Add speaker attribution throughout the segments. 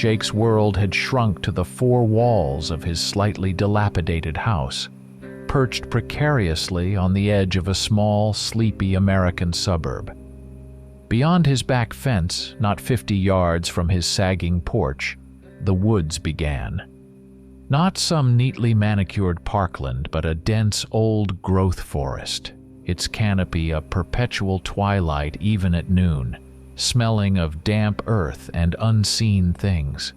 Speaker 1: Jake's world had shrunk to the four walls of his slightly dilapidated house, perched precariously on the edge of a small, sleepy American suburb. Beyond his back fence, not 50 yards from his sagging porch, the woods began. Not some neatly manicured parkland, but a dense old-growth forest, its canopy a perpetual twilight even at noon, smelling of damp earth and unseen things.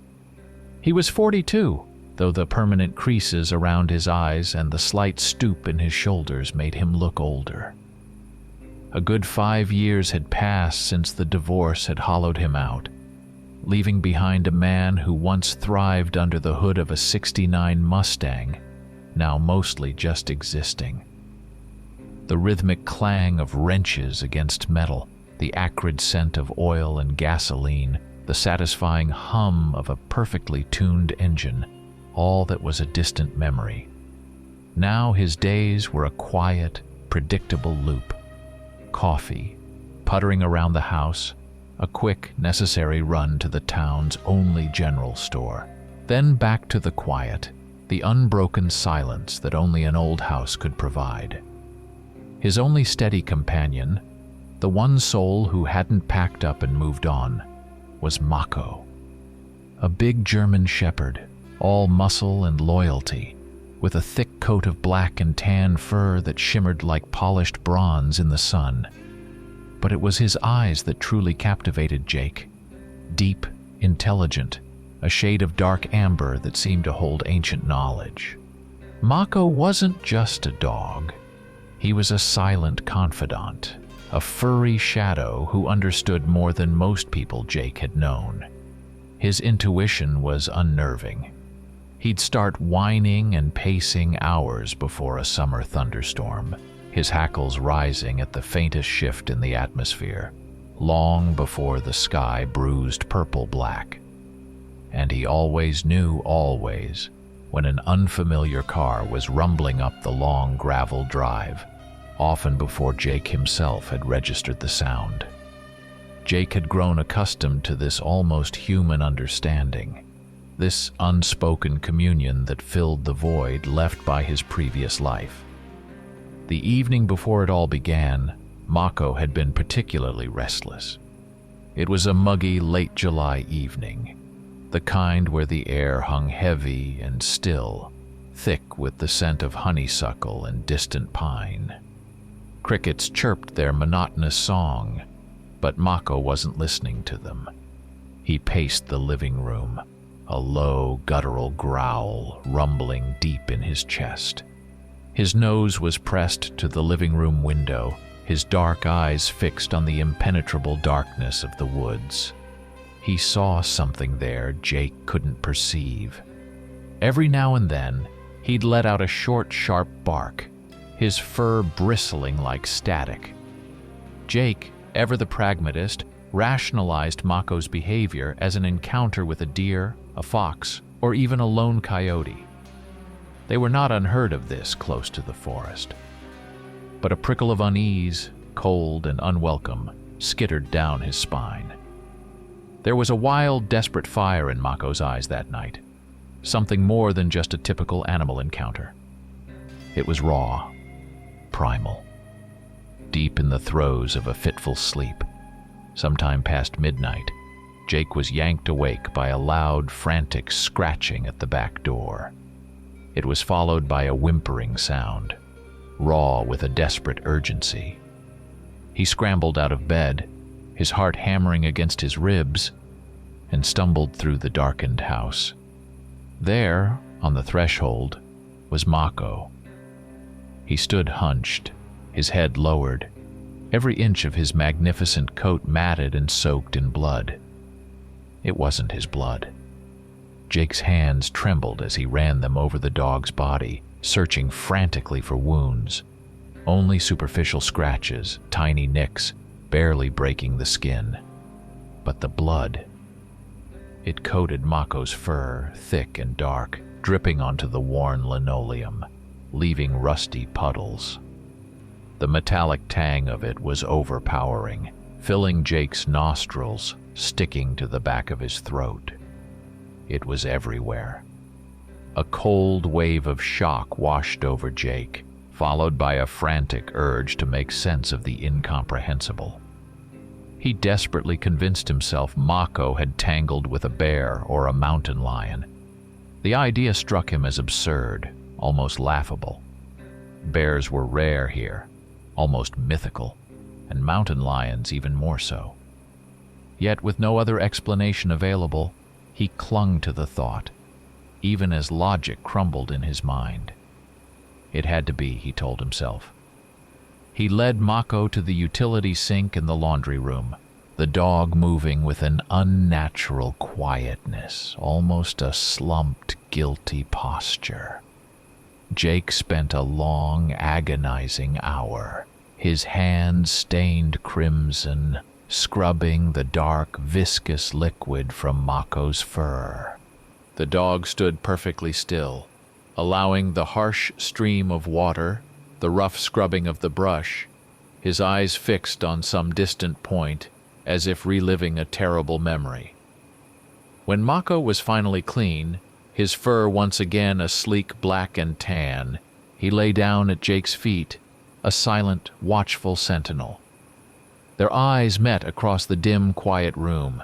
Speaker 1: He was 42, though the permanent creases around his eyes and the slight stoop in his shoulders made him look older. A good 5 years had passed since the divorce had hollowed him out, leaving behind a man who once thrived under the hood of a '69 Mustang, now mostly just existing. The rhythmic clang of wrenches against metal, the acrid scent of oil and gasoline, the satisfying hum of a perfectly tuned engine, all that was a distant memory. Now his days were a quiet, predictable loop. Coffee, puttering around the house, a quick, necessary run to the town's only general store, then back to the quiet, the unbroken silence that only an old house could provide. His only steady companion, the one soul who hadn't packed up and moved on, was Mako. A big German shepherd, all muscle and loyalty, with a thick coat of black and tan fur that shimmered like polished bronze in the sun. But it was his eyes that truly captivated Jake. Deep, intelligent, a shade of dark amber that seemed to hold ancient knowledge. Mako wasn't just a dog. He was a silent confidant, a furry shadow who understood more than most people Jake had known. His intuition was unnerving. He'd start whining and pacing hours before a summer thunderstorm, his hackles rising at the faintest shift in the atmosphere, long before the sky bruised purple-black. And he always knew, always, when an unfamiliar car was rumbling up the long gravel drive, often before Jake himself had registered the sound. Jake had grown accustomed to this almost human understanding, this unspoken communion that filled the void left by his previous life. The evening before it all began, Mako had been particularly restless. It was a muggy late July evening, the kind where the air hung heavy and still, thick with the scent of honeysuckle and distant pine. Crickets chirped their monotonous song, but Mako wasn't listening to them. He paced the living room, a low, guttural growl rumbling deep in his chest. His nose was pressed to the living room window, his dark eyes fixed on the impenetrable darkness of the woods. He saw something there Jake couldn't perceive. Every now and then, he'd let out a short, sharp bark, his fur bristling like static. Jake, ever the pragmatist, rationalized Mako's behavior as an encounter with a deer, a fox, or even a lone coyote. They were not unheard of this close to the forest. But a prickle of unease, cold and unwelcome, skittered down his spine. There was a wild, desperate fire in Mako's eyes that night, something more than just a typical animal encounter. It was raw, primal. Deep in the throes of a fitful sleep, sometime past midnight, Jake was yanked awake by a loud, frantic scratching at the back door. It was followed by a whimpering sound, raw with a desperate urgency. He scrambled out of bed, his heart hammering against his ribs, and stumbled through the darkened house. There, on the threshold, was Mako. He stood hunched, his head lowered, every inch of his magnificent coat matted and soaked in blood. It wasn't his blood. Jake's hands trembled as he ran them over the dog's body, searching frantically for wounds. Only superficial scratches, tiny nicks, barely breaking the skin. But the blood. It coated Mako's fur, thick and dark, dripping onto the worn linoleum, leaving rusty puddles. The metallic tang of it was overpowering, filling Jake's nostrils, sticking to the back of his throat. It was everywhere. A cold wave of shock washed over Jake, followed by a frantic urge to make sense of the incomprehensible. He desperately convinced himself Mako had tangled with a bear or a mountain lion. The idea struck him as absurd, almost laughable. Bears were rare here, almost mythical, and mountain lions even more so. Yet, with no other explanation available, he clung to the thought, even as logic crumbled in his mind. It had to be, he told himself. He led Mako to the utility sink in the laundry room, the dog moving with an unnatural quietness, almost a slumped, guilty posture. Jake spent a long, agonizing hour, his hands stained crimson, scrubbing the dark, viscous liquid from Mako's fur. The dog stood perfectly still, allowing the harsh stream of water, the rough scrubbing of the brush, his eyes fixed on some distant point, as if reliving a terrible memory. When Mako was finally clean, his fur once again a sleek black and tan, he lay down at Jake's feet, a silent, watchful sentinel. Their eyes met across the dim, quiet room.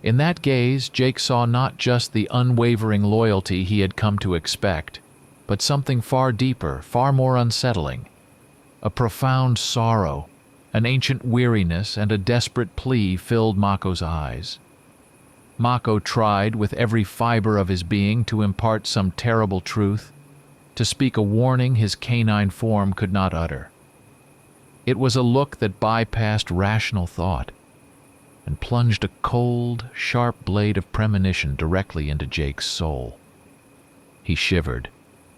Speaker 1: In that gaze, Jake saw not just the unwavering loyalty he had come to expect, but something far deeper, far more unsettling. A profound sorrow, an ancient weariness, and a desperate plea filled Mako's eyes. Mako tried with every fiber of his being to impart some terrible truth, to speak a warning his canine form could not utter. It was a look that bypassed rational thought and plunged a cold, sharp blade of premonition directly into Jake's soul. He shivered,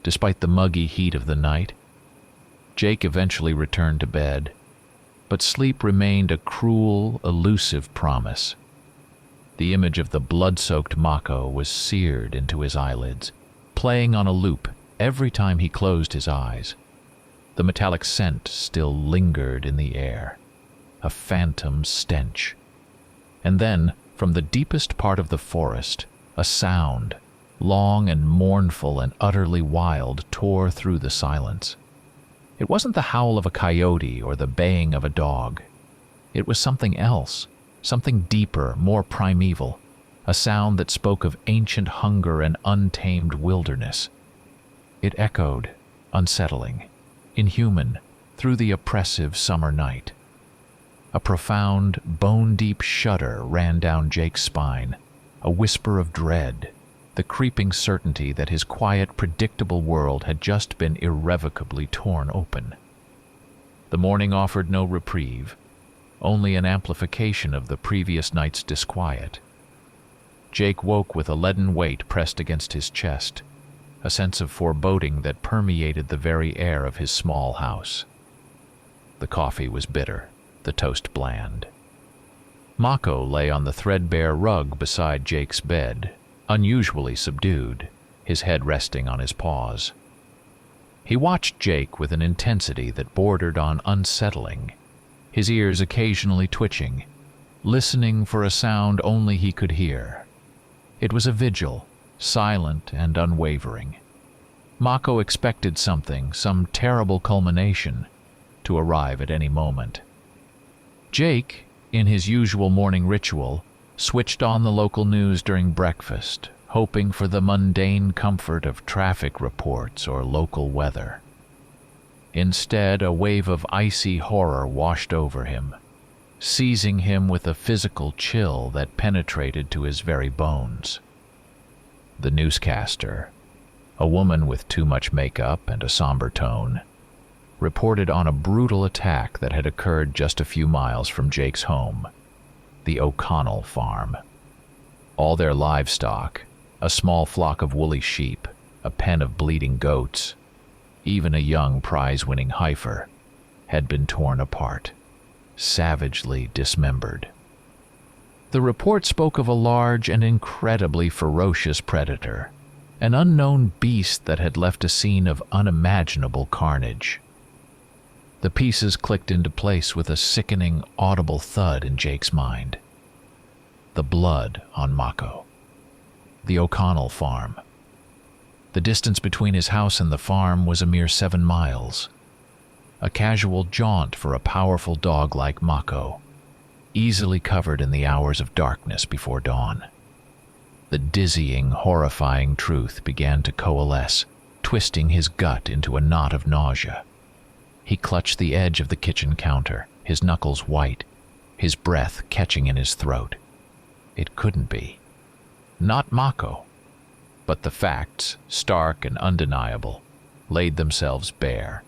Speaker 1: despite the muggy heat of the night. Jake eventually returned to bed, but sleep remained a cruel, elusive promise. The image of the blood-soaked Mako was seared into his eyelids, playing on a loop every time he closed his eyes. The metallic scent still lingered in the air, a phantom stench. And then, from the deepest part of the forest, a sound, long and mournful and utterly wild, tore through the silence. It wasn't the howl of a coyote or the baying of a dog. It was something else, something deeper, more primeval, a sound that spoke of ancient hunger and untamed wilderness. It echoed, unsettling, inhuman, through the oppressive summer night. A profound, bone-deep shudder ran down Jake's spine, a whisper of dread, the creeping certainty that his quiet, predictable world had just been irrevocably torn open. The morning offered no reprieve, only an amplification of the previous night's disquiet. Jake woke with a leaden weight pressed against his chest, a sense of foreboding that permeated the very air of his small house. The coffee was bitter, the toast bland. Mako lay on the threadbare rug beside Jake's bed, unusually subdued, his head resting on his paws. He watched Jake with an intensity that bordered on unsettling, his ears occasionally twitching, listening for a sound only he could hear. It was a vigil, silent and unwavering. Mako expected something, some terrible culmination, to arrive at any moment. Jake, in his usual morning ritual, switched on the local news during breakfast, hoping for the mundane comfort of traffic reports or local weather. Instead, a wave of icy horror washed over him, seizing him with a physical chill that penetrated to his very bones. The newscaster, a woman with too much makeup and a somber tone, reported on a brutal attack that had occurred just a few miles from Jake's home, the O'Connell farm. All their livestock, a small flock of woolly sheep, a pen of bleeding goats, even a young prize-winning heifer, had been torn apart, savagely dismembered. The report spoke of a large and incredibly ferocious predator, an unknown beast that had left a scene of unimaginable carnage. The pieces clicked into place with a sickening, audible thud in Jake's mind. The blood on Mako. the O'Connell farm. The distance between his house and the farm was a mere 7 miles. A casual jaunt for a powerful dog like Mako, easily covered in the hours of darkness before dawn. The dizzying, horrifying truth began to coalesce, twisting his gut into a knot of nausea. He clutched the edge of the kitchen counter, his knuckles white, his breath catching in his throat. It couldn't be. Not Mako. But the facts, stark and undeniable, laid themselves bare.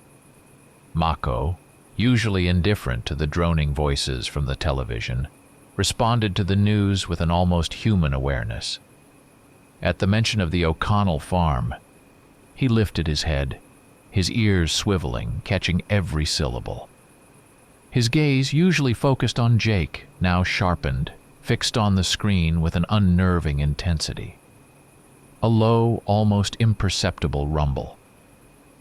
Speaker 1: Mako, usually indifferent to the droning voices from the television, responded to the news with an almost human awareness. At the mention of the O'Connell farm, he lifted his head, his ears swiveling, catching every syllable. His gaze, usually focused on Jake, now sharpened, fixed on the screen with an unnerving intensity. A low, almost imperceptible rumble,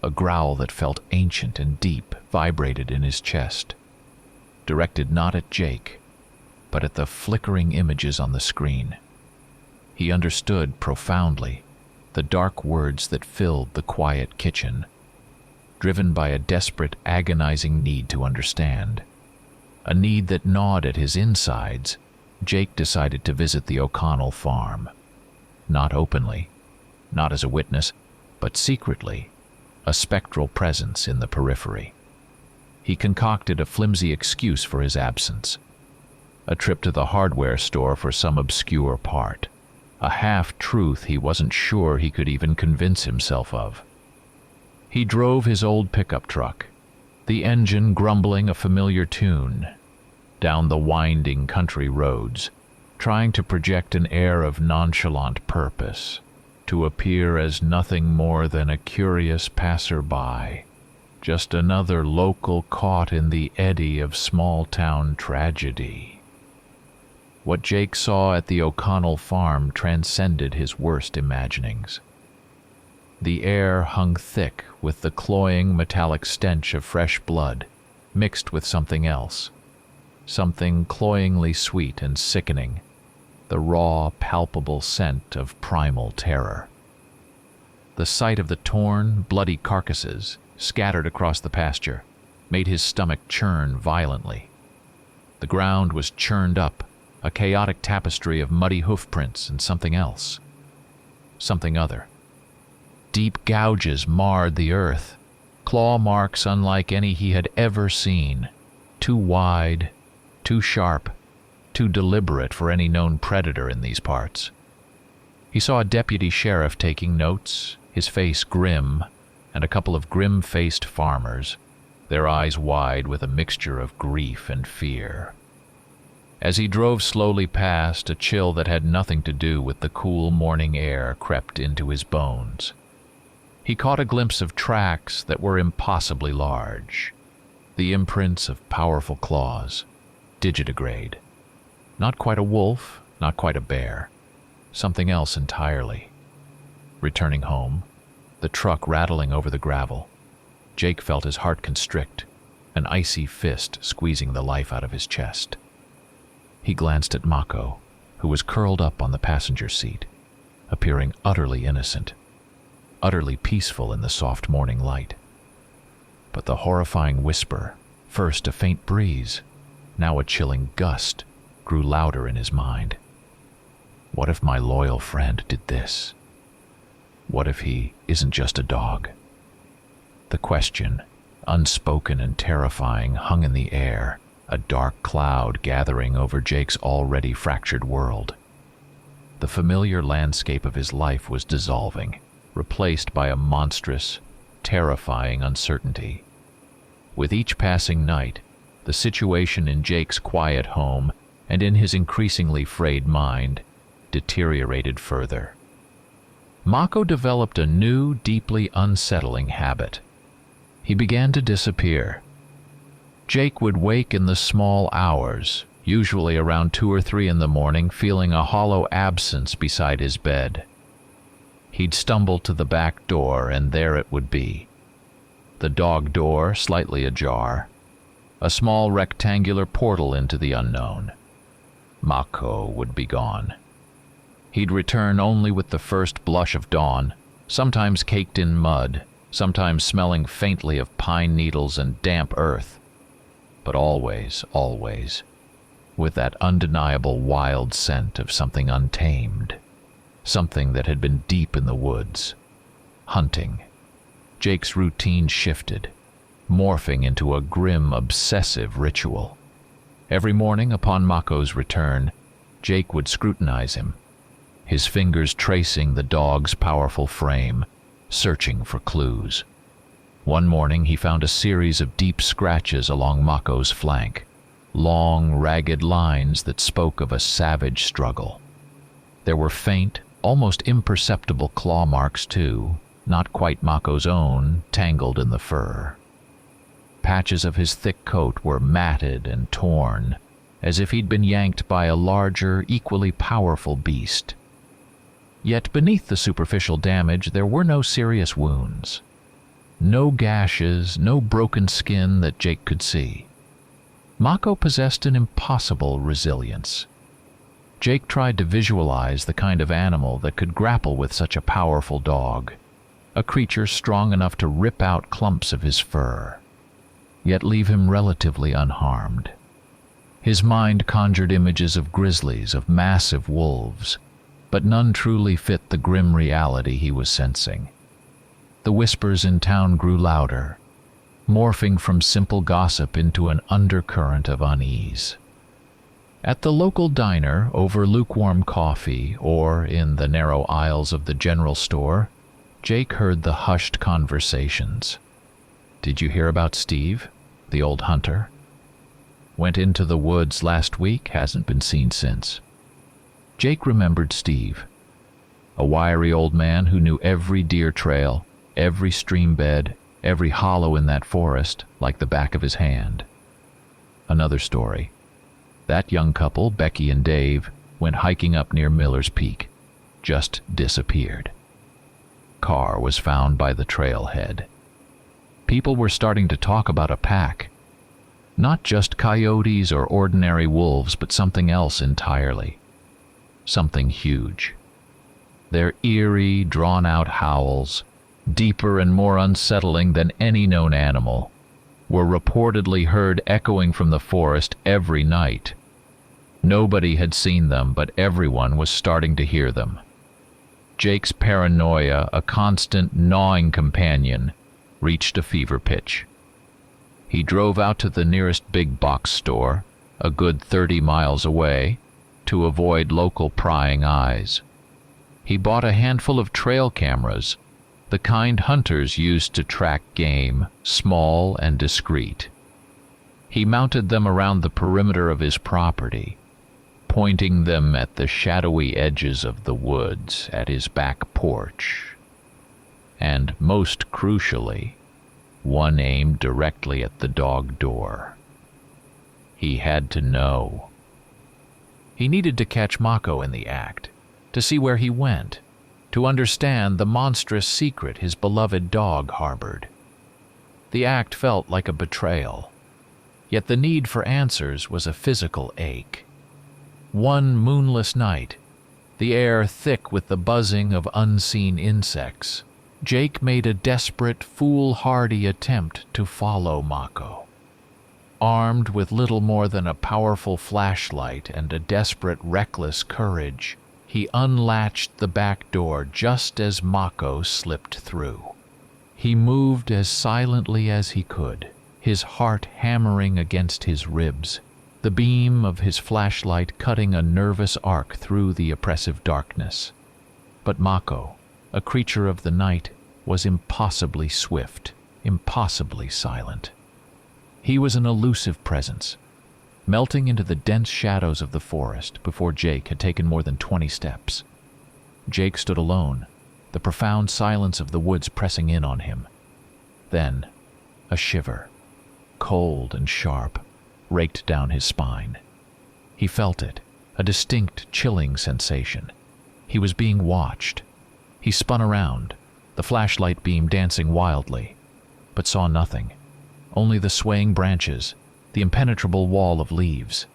Speaker 1: a growl that felt ancient and deep, vibrated in his chest, directed not at Jake, but at the flickering images on the screen. He understood profoundly the dark words that filled the quiet kitchen, driven by a desperate, agonizing need to understand. A need that gnawed at his insides. Jake decided to visit the O'Connell farm. Not openly, not as a witness, but secretly, a spectral presence in the periphery. He concocted a flimsy excuse for his absence. A trip to the hardware store for some obscure part. A half-truth he wasn't sure he could even convince himself of. He drove his old pickup truck, the engine grumbling a familiar tune, down the winding country roads, trying to project an air of nonchalant purpose, to appear as nothing more than a curious passerby, just another local caught in the eddy of small-town tragedy. What Jake saw at the O'Connell farm transcended his worst imaginings. The air hung thick with the cloying metallic stench of fresh blood, mixed with something else, something cloyingly sweet and sickening, the raw, palpable scent of primal terror. The sight of the torn, bloody carcasses scattered across the pasture made his stomach churn violently. The ground was churned up, a chaotic tapestry of muddy hoofprints and something else. Something other. Deep gouges marred the earth, claw marks unlike any he had ever seen, too wide, too sharp, too deliberate for any known predator in these parts. He saw a deputy sheriff taking notes, his face grim, and a couple of grim-faced farmers, their eyes wide with a mixture of grief and fear. As he drove slowly past, a chill that had nothing to do with the cool morning air crept into his bones. He caught a glimpse of tracks that were impossibly large, the imprints of powerful claws, digitigrade. Not quite a wolf, not quite a bear, something else entirely. Returning home, the truck rattling over the gravel, Jake felt his heart constrict, an icy fist squeezing the life out of his chest. He glanced at Mako, who was curled up on the passenger seat, appearing utterly innocent, utterly peaceful in the soft morning light. But the horrifying whisper, first a faint breeze, now a chilling gust, grew louder in his mind. What if my loyal friend did this? What if he isn't just a dog? The question, unspoken and terrifying, hung in the air, a dark cloud gathering over Jake's already fractured world. The familiar landscape of his life was dissolving, replaced by a monstrous, terrifying uncertainty. With each passing night, the situation in Jake's quiet home and in his increasingly frayed mind deteriorated further. Mako developed a new, deeply unsettling habit. He began to disappear. Jake would wake in the small hours, usually around 2 or 3 in the morning, feeling a hollow absence beside his bed. He'd stumble to the back door, and there it would be. The dog door slightly ajar, a small rectangular portal into the unknown. Mako would be gone. He'd return only with the first blush of dawn, sometimes caked in mud, sometimes smelling faintly of pine needles and damp earth, but always, always, with that undeniable wild scent of something untamed, something that had been deep in the woods. Hunting. Jake's routine shifted, morphing into a grim, obsessive ritual. Every morning upon Mako's return, Jake would scrutinize him, his fingers tracing the dog's powerful frame, searching for clues. One morning he found a series of deep scratches along Mako's flank, long, ragged lines that spoke of a savage struggle. There were faint, almost imperceptible claw marks too, not quite Mako's own, tangled in the fur. Patches of his thick coat were matted and torn, as if he'd been yanked by a larger, equally powerful beast. Yet beneath the superficial damage there were no serious wounds. No gashes, no broken skin that Jake could see. Mako possessed an impossible resilience. Jake tried to visualize the kind of animal that could grapple with such a powerful dog, a creature strong enough to rip out clumps of his fur, yet leave him relatively unharmed. His mind conjured images of grizzlies, of massive wolves, but none truly fit the grim reality he was sensing. The whispers in town grew louder, morphing from simple gossip into an undercurrent of unease. At the local diner, over lukewarm coffee, or in the narrow aisles of the general store, Jake heard the hushed conversations. "Did you hear about Steve, the old hunter? Went into the woods last week, hasn't been seen since." Jake remembered Steve, a wiry old man who knew every deer trail, every stream bed, every hollow in that forest like the back of his hand. Another story. That young couple, Becky and Dave, went hiking up near Miller's Peak, just disappeared. Car was found by the trailhead. People were starting to talk about a pack. Not just coyotes or ordinary wolves, but something else entirely. Something huge. Their eerie, drawn-out howls, deeper and more unsettling than any known animal, were reportedly heard echoing from the forest every night. Nobody had seen them, but everyone was starting to hear them. Jake's paranoia, a constant gnawing companion, reached a fever pitch. He drove out to the nearest big box store, a good 30 miles away, to avoid local prying eyes. He bought a handful of trail cameras, the kind hunters used to track game, small and discreet. He mounted them around the perimeter of his property, pointing them at the shadowy edges of the woods at his back porch. And most crucially, one aimed directly at the dog door. He had to know. He needed to catch Mako in the act, to see where he went, to understand the monstrous secret his beloved dog harbored. The act felt like a betrayal, yet the need for answers was a physical ache. One moonless night, the air thick with the buzzing of unseen insects, Jake made a desperate, foolhardy attempt to follow Mako. Armed with little more than a powerful flashlight and a desperate, reckless courage, he unlatched the back door just as Mako slipped through. He moved as silently as he could, his heart hammering against his ribs, the beam of his flashlight cutting a nervous arc through the oppressive darkness. But Mako, a creature of the night, was impossibly swift, impossibly silent. He was an elusive presence, melting into the dense shadows of the forest before Jake had taken more than 20 steps. Jake stood alone, the profound silence of the woods pressing in on him. Then, a shiver, cold and sharp, raked down his spine. He felt it, a distinct, chilling sensation. He was being watched. He spun around, the flashlight beam dancing wildly, but saw nothing. Only the swaying branches, the impenetrable wall of leaves.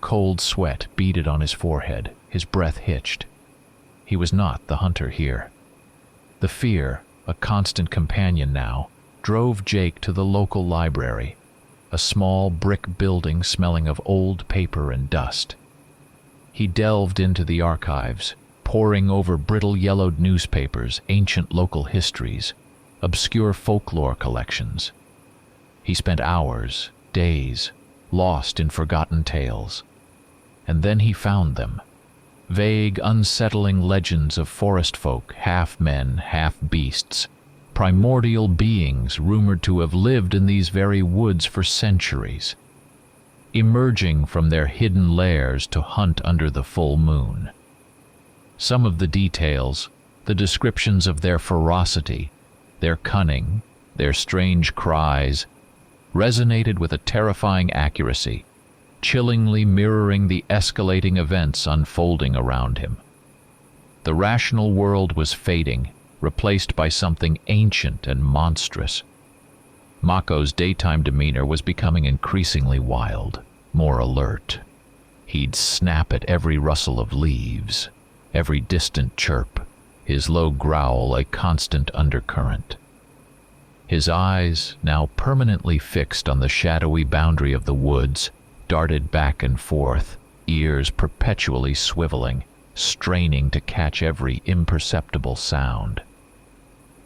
Speaker 1: Cold sweat beaded on his forehead, his breath hitched. he was not the hunter here. The fear, a constant companion now, drove Jake to the local library, a small brick building smelling of old paper and dust. He delved into the archives, poring over brittle yellowed newspapers, ancient local histories, obscure folklore collections. He spent hours, days, lost in forgotten tales. And then he found them. Vague, unsettling legends of forest folk, half men, half beasts, primordial beings rumored to have lived in these very woods for centuries, emerging from their hidden lairs to hunt under the full moon. Some of the details, the descriptions of their ferocity, their cunning, their strange cries, resonated with a terrifying accuracy, chillingly mirroring the escalating events unfolding around him. The rational world was fading, replaced by something ancient and monstrous. Mako's daytime demeanor was becoming increasingly wild, more alert. He'd snap at every rustle of leaves, every distant chirp, his low growl a constant undercurrent. His eyes, now permanently fixed on the shadowy boundary of the woods, darted back and forth, ears perpetually swiveling, straining to catch every imperceptible sound.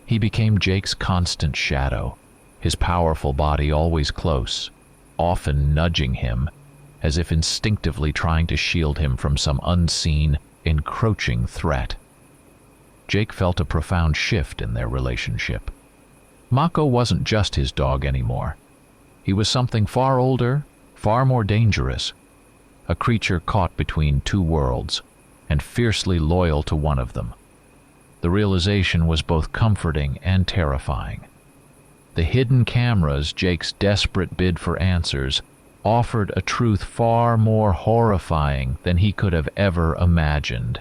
Speaker 1: He became Jake's constant shadow, his powerful body always close, often nudging him, as if instinctively trying to shield him from some unseen, encroaching threat. Jake felt a profound shift in their relationship. Mako wasn't just his dog anymore. He was something far older, far more dangerous, a creature caught between two worlds, and fiercely loyal to one of them. The realization was both comforting and terrifying. The hidden cameras, Jake's desperate bid for answers, offered a truth far more horrifying than he could have ever imagined.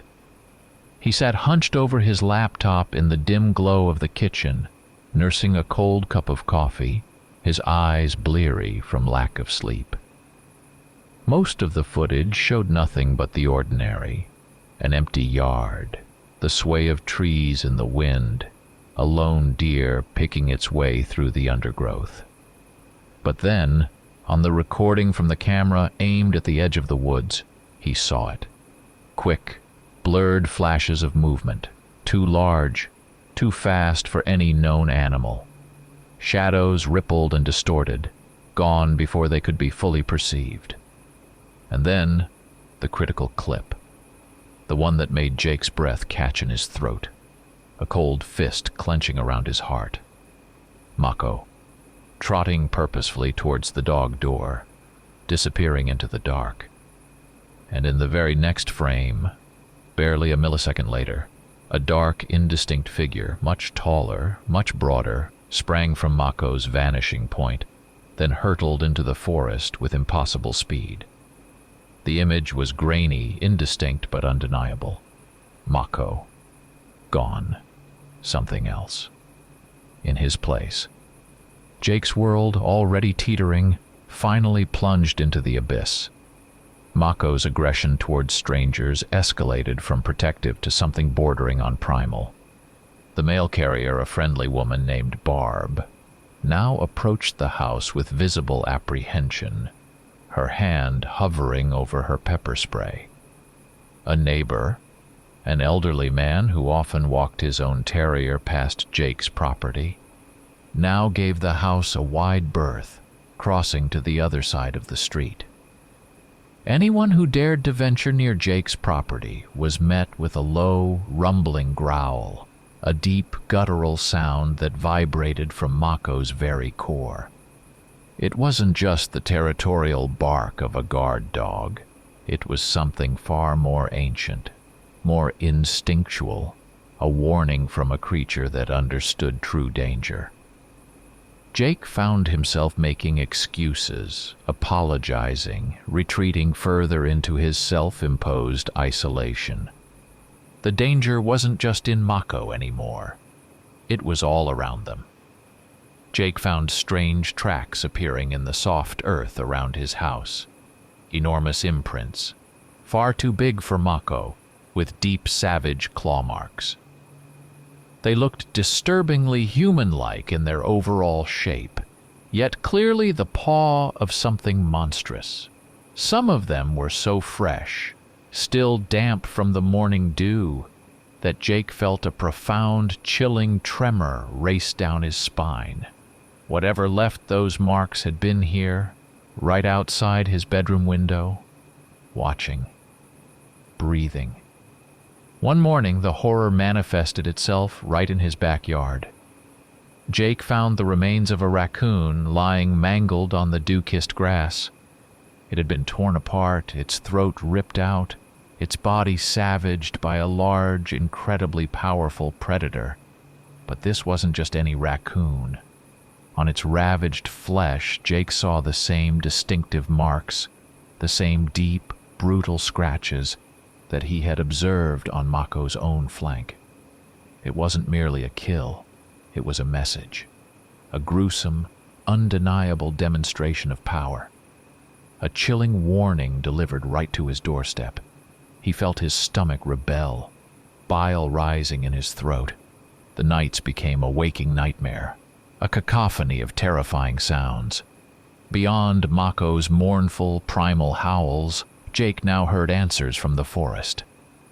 Speaker 1: He sat hunched over his laptop in the dim glow of the kitchen, nursing a cold cup of coffee, his eyes bleary from lack of sleep. Most of the footage showed nothing but the ordinary: an empty yard, the sway of trees in the wind, a lone deer picking its way through the undergrowth. But then, on the recording from the camera aimed at the edge of the woods, he saw it. Quick, blurred flashes of movement, too large, too fast for any known animal. Shadows rippled and distorted, gone before they could be fully perceived. And then, the critical clip. The one that made Jake's breath catch in his throat, a cold fist clenching around his heart. Mako, trotting purposefully towards the dog door, disappearing into the dark. And in the very next frame, barely a millisecond later, a dark, indistinct figure, much taller, much broader, sprang from Mako's vanishing point, then hurtled into the forest with impossible speed. The image was grainy, indistinct, but undeniable. Mako. Gone. Something else. In his place. Jake's world, already teetering, finally plunged into the abyss. Mako's aggression towards strangers escalated from protective to something bordering on primal. The mail carrier, a friendly woman named Barb, now approached the house with visible apprehension, her hand hovering over her pepper spray. A neighbor, an elderly man who often walked his own terrier past Jake's property, now gave the house a wide berth, crossing to the other side of the street. Anyone who dared to venture near Jake's property was met with a low, rumbling growl, a deep, guttural sound that vibrated from Mako's very core. It wasn't just the territorial bark of a guard dog. It was something far more ancient, more instinctual, a warning from a creature that understood true danger. Jake found himself making excuses, apologizing, retreating further into his self-imposed isolation. The danger wasn't just in Mako anymore. It was all around them. Jake found strange tracks appearing in the soft earth around his house. Enormous imprints, far too big for Mako, with deep, savage claw marks. They looked disturbingly human-like in their overall shape, yet clearly the paw of something monstrous. Some of them were so fresh, still damp from the morning dew, that Jake felt a profound, chilling tremor race down his spine. Whatever left those marks had been here, right outside his bedroom window, watching, breathing. One morning, the horror manifested itself right in his backyard. Jake found the remains of a raccoon lying mangled on the dew-kissed grass. It had been torn apart, its throat ripped out, its body savaged by a large, incredibly powerful predator. But this wasn't just any raccoon. On its ravaged flesh, Jake saw the same distinctive marks, the same deep, brutal scratches that he had observed on Mako's own flank. It wasn't merely a kill, it was a message, a gruesome, undeniable demonstration of power, a chilling warning delivered right to his doorstep. He felt his stomach rebel, bile rising in his throat. The nights became a waking nightmare, a cacophony of terrifying sounds. Beyond Mako's mournful, primal howls, Jake now heard answers from the forest.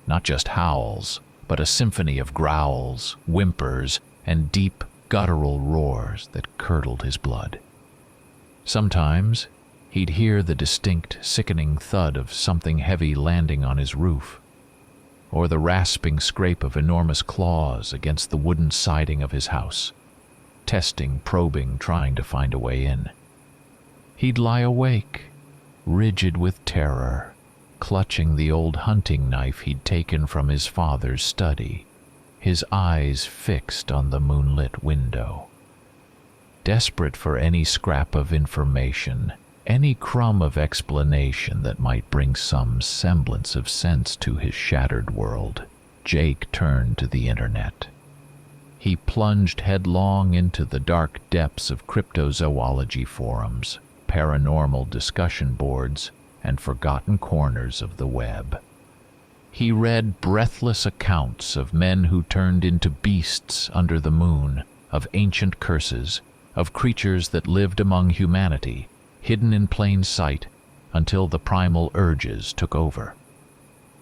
Speaker 1: Not just howls, but a symphony of growls, whimpers, and deep, guttural roars that curdled his blood. Sometimes, he'd hear the distinct, sickening thud of something heavy landing on his roof, or the rasping scrape of enormous claws against the wooden siding of his house, testing, probing, trying to find a way in. He'd lie awake, rigid with terror, clutching the old hunting knife he'd taken from his father's study, his eyes fixed on the moonlit window. Desperate for any scrap of information, any crumb of explanation that might bring some semblance of sense to his shattered world, Jake turned to the internet. He plunged headlong into the dark depths of cryptozoology forums, paranormal discussion boards, and forgotten corners of the web. He read breathless accounts of men who turned into beasts under the moon, of ancient curses, of creatures that lived among humanity, hidden in plain sight, until the primal urges took over.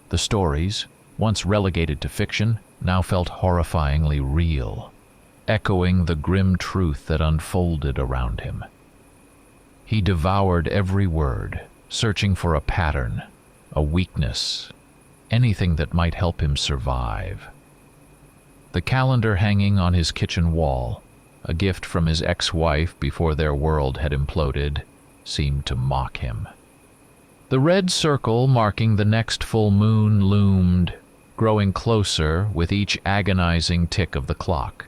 Speaker 1: The stories, once relegated to fiction, now felt horrifyingly real, echoing the grim truth that unfolded around him. He devoured every word, searching for a pattern, a weakness, anything that might help him survive. The calendar hanging on his kitchen wall, a gift from his ex-wife before their world had imploded, seemed to mock him. The red circle marking the next full moon loomed, growing closer with each agonizing tick of the clock.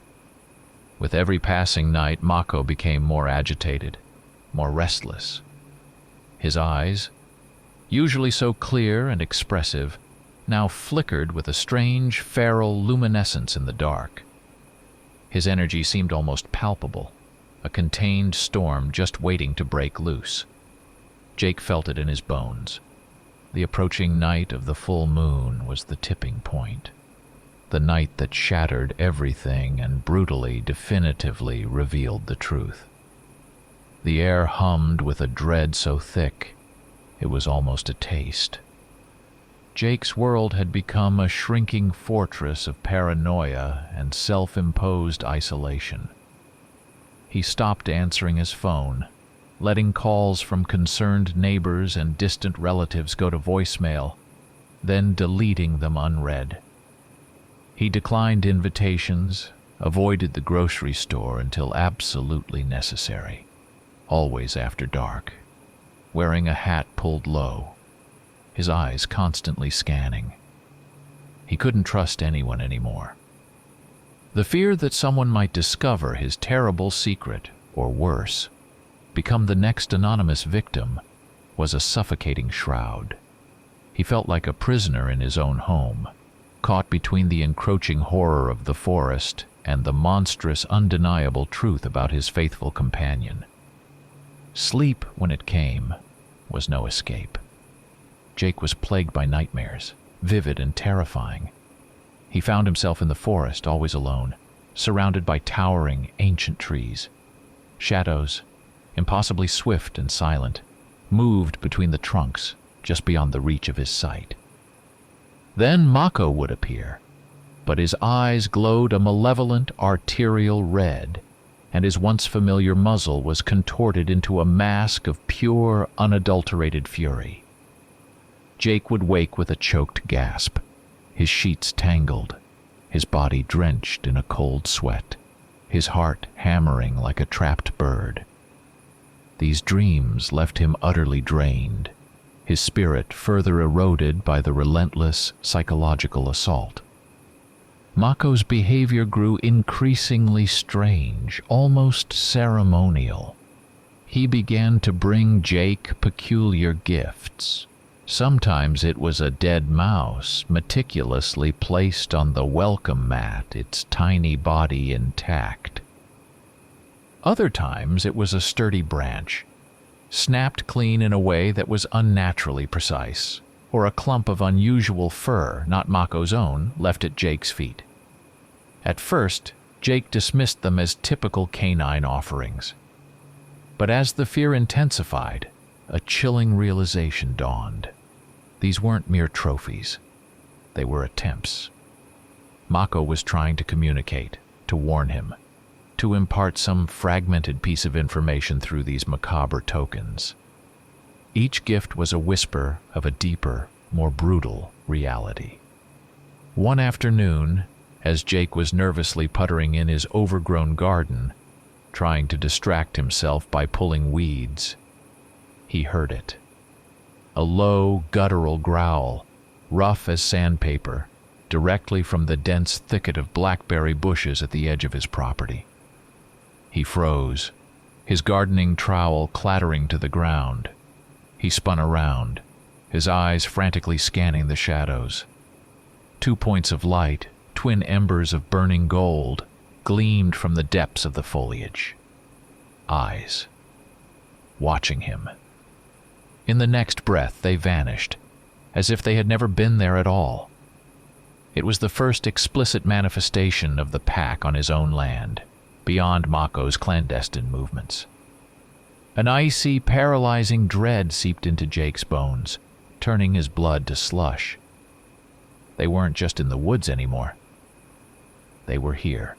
Speaker 1: With every passing night, Mako became more agitated, more restless. His eyes, usually so clear and expressive, now flickered with a strange, feral luminescence in the dark. His energy seemed almost palpable, a contained storm just waiting to break loose. Jake felt it in his bones. The approaching night of the full moon was the tipping point, the night that shattered everything and brutally, definitively revealed the truth. The air hummed with a dread so thick, it was almost a taste. Jake's world had become a shrinking fortress of paranoia and self-imposed isolation. He stopped answering his phone, letting calls from concerned neighbors and distant relatives go to voicemail, then deleting them unread. He declined invitations, avoided the grocery store until absolutely necessary, always after dark, wearing a hat pulled low, his eyes constantly scanning. He couldn't trust anyone anymore. The fear that someone might discover his terrible secret, or worse, become the next anonymous victim, was a suffocating shroud. He felt like a prisoner in his own home, caught between the encroaching horror of the forest and the monstrous, undeniable truth about his faithful companion. Sleep, when it came, was no escape. Jake was plagued by nightmares, vivid and terrifying. He found himself in the forest, always alone, surrounded by towering, ancient trees. Shadows, impossibly swift and silent, moved between the trunks, just beyond the reach of his sight. Then Mako would appear, but his eyes glowed a malevolent arterial red, and his once familiar muzzle was contorted into a mask of pure, unadulterated fury. Jake would wake with a choked gasp, his sheets tangled, his body drenched in a cold sweat, his heart hammering like a trapped bird. These dreams left him utterly drained, his spirit further eroded by the relentless psychological assault. Mako's behavior grew increasingly strange, almost ceremonial. He began to bring Jake peculiar gifts. Sometimes it was a dead mouse meticulously placed on the welcome mat, its tiny body intact. Other times it was a sturdy branch, snapped clean in a way that was unnaturally precise, or a clump of unusual fur, not Mako's own, left at Jake's feet. At first, Jake dismissed them as typical canine offerings. But as the fear intensified, a chilling realization dawned. These weren't mere trophies. They were attempts. Mako was trying to communicate, to warn him, to impart some fragmented piece of information through these macabre tokens. Each gift was a whisper of a deeper, more brutal reality. One afternoon, as Jake was nervously puttering in his overgrown garden, trying to distract himself by pulling weeds, he heard it. A low, guttural growl, rough as sandpaper, directly from the dense thicket of blackberry bushes at the edge of his property. He froze, his gardening trowel clattering to the ground. He spun around, his eyes frantically scanning the shadows. 2 points of light, twin embers of burning gold, gleamed from the depths of the foliage. Eyes, watching him. In the next breath, they vanished, as if they had never been there at all. It was the first explicit manifestation of the pack on his own land, beyond Mako's clandestine movements. An icy, paralyzing dread seeped into Jake's bones, turning his blood to slush. They weren't just in the woods anymore. They were here.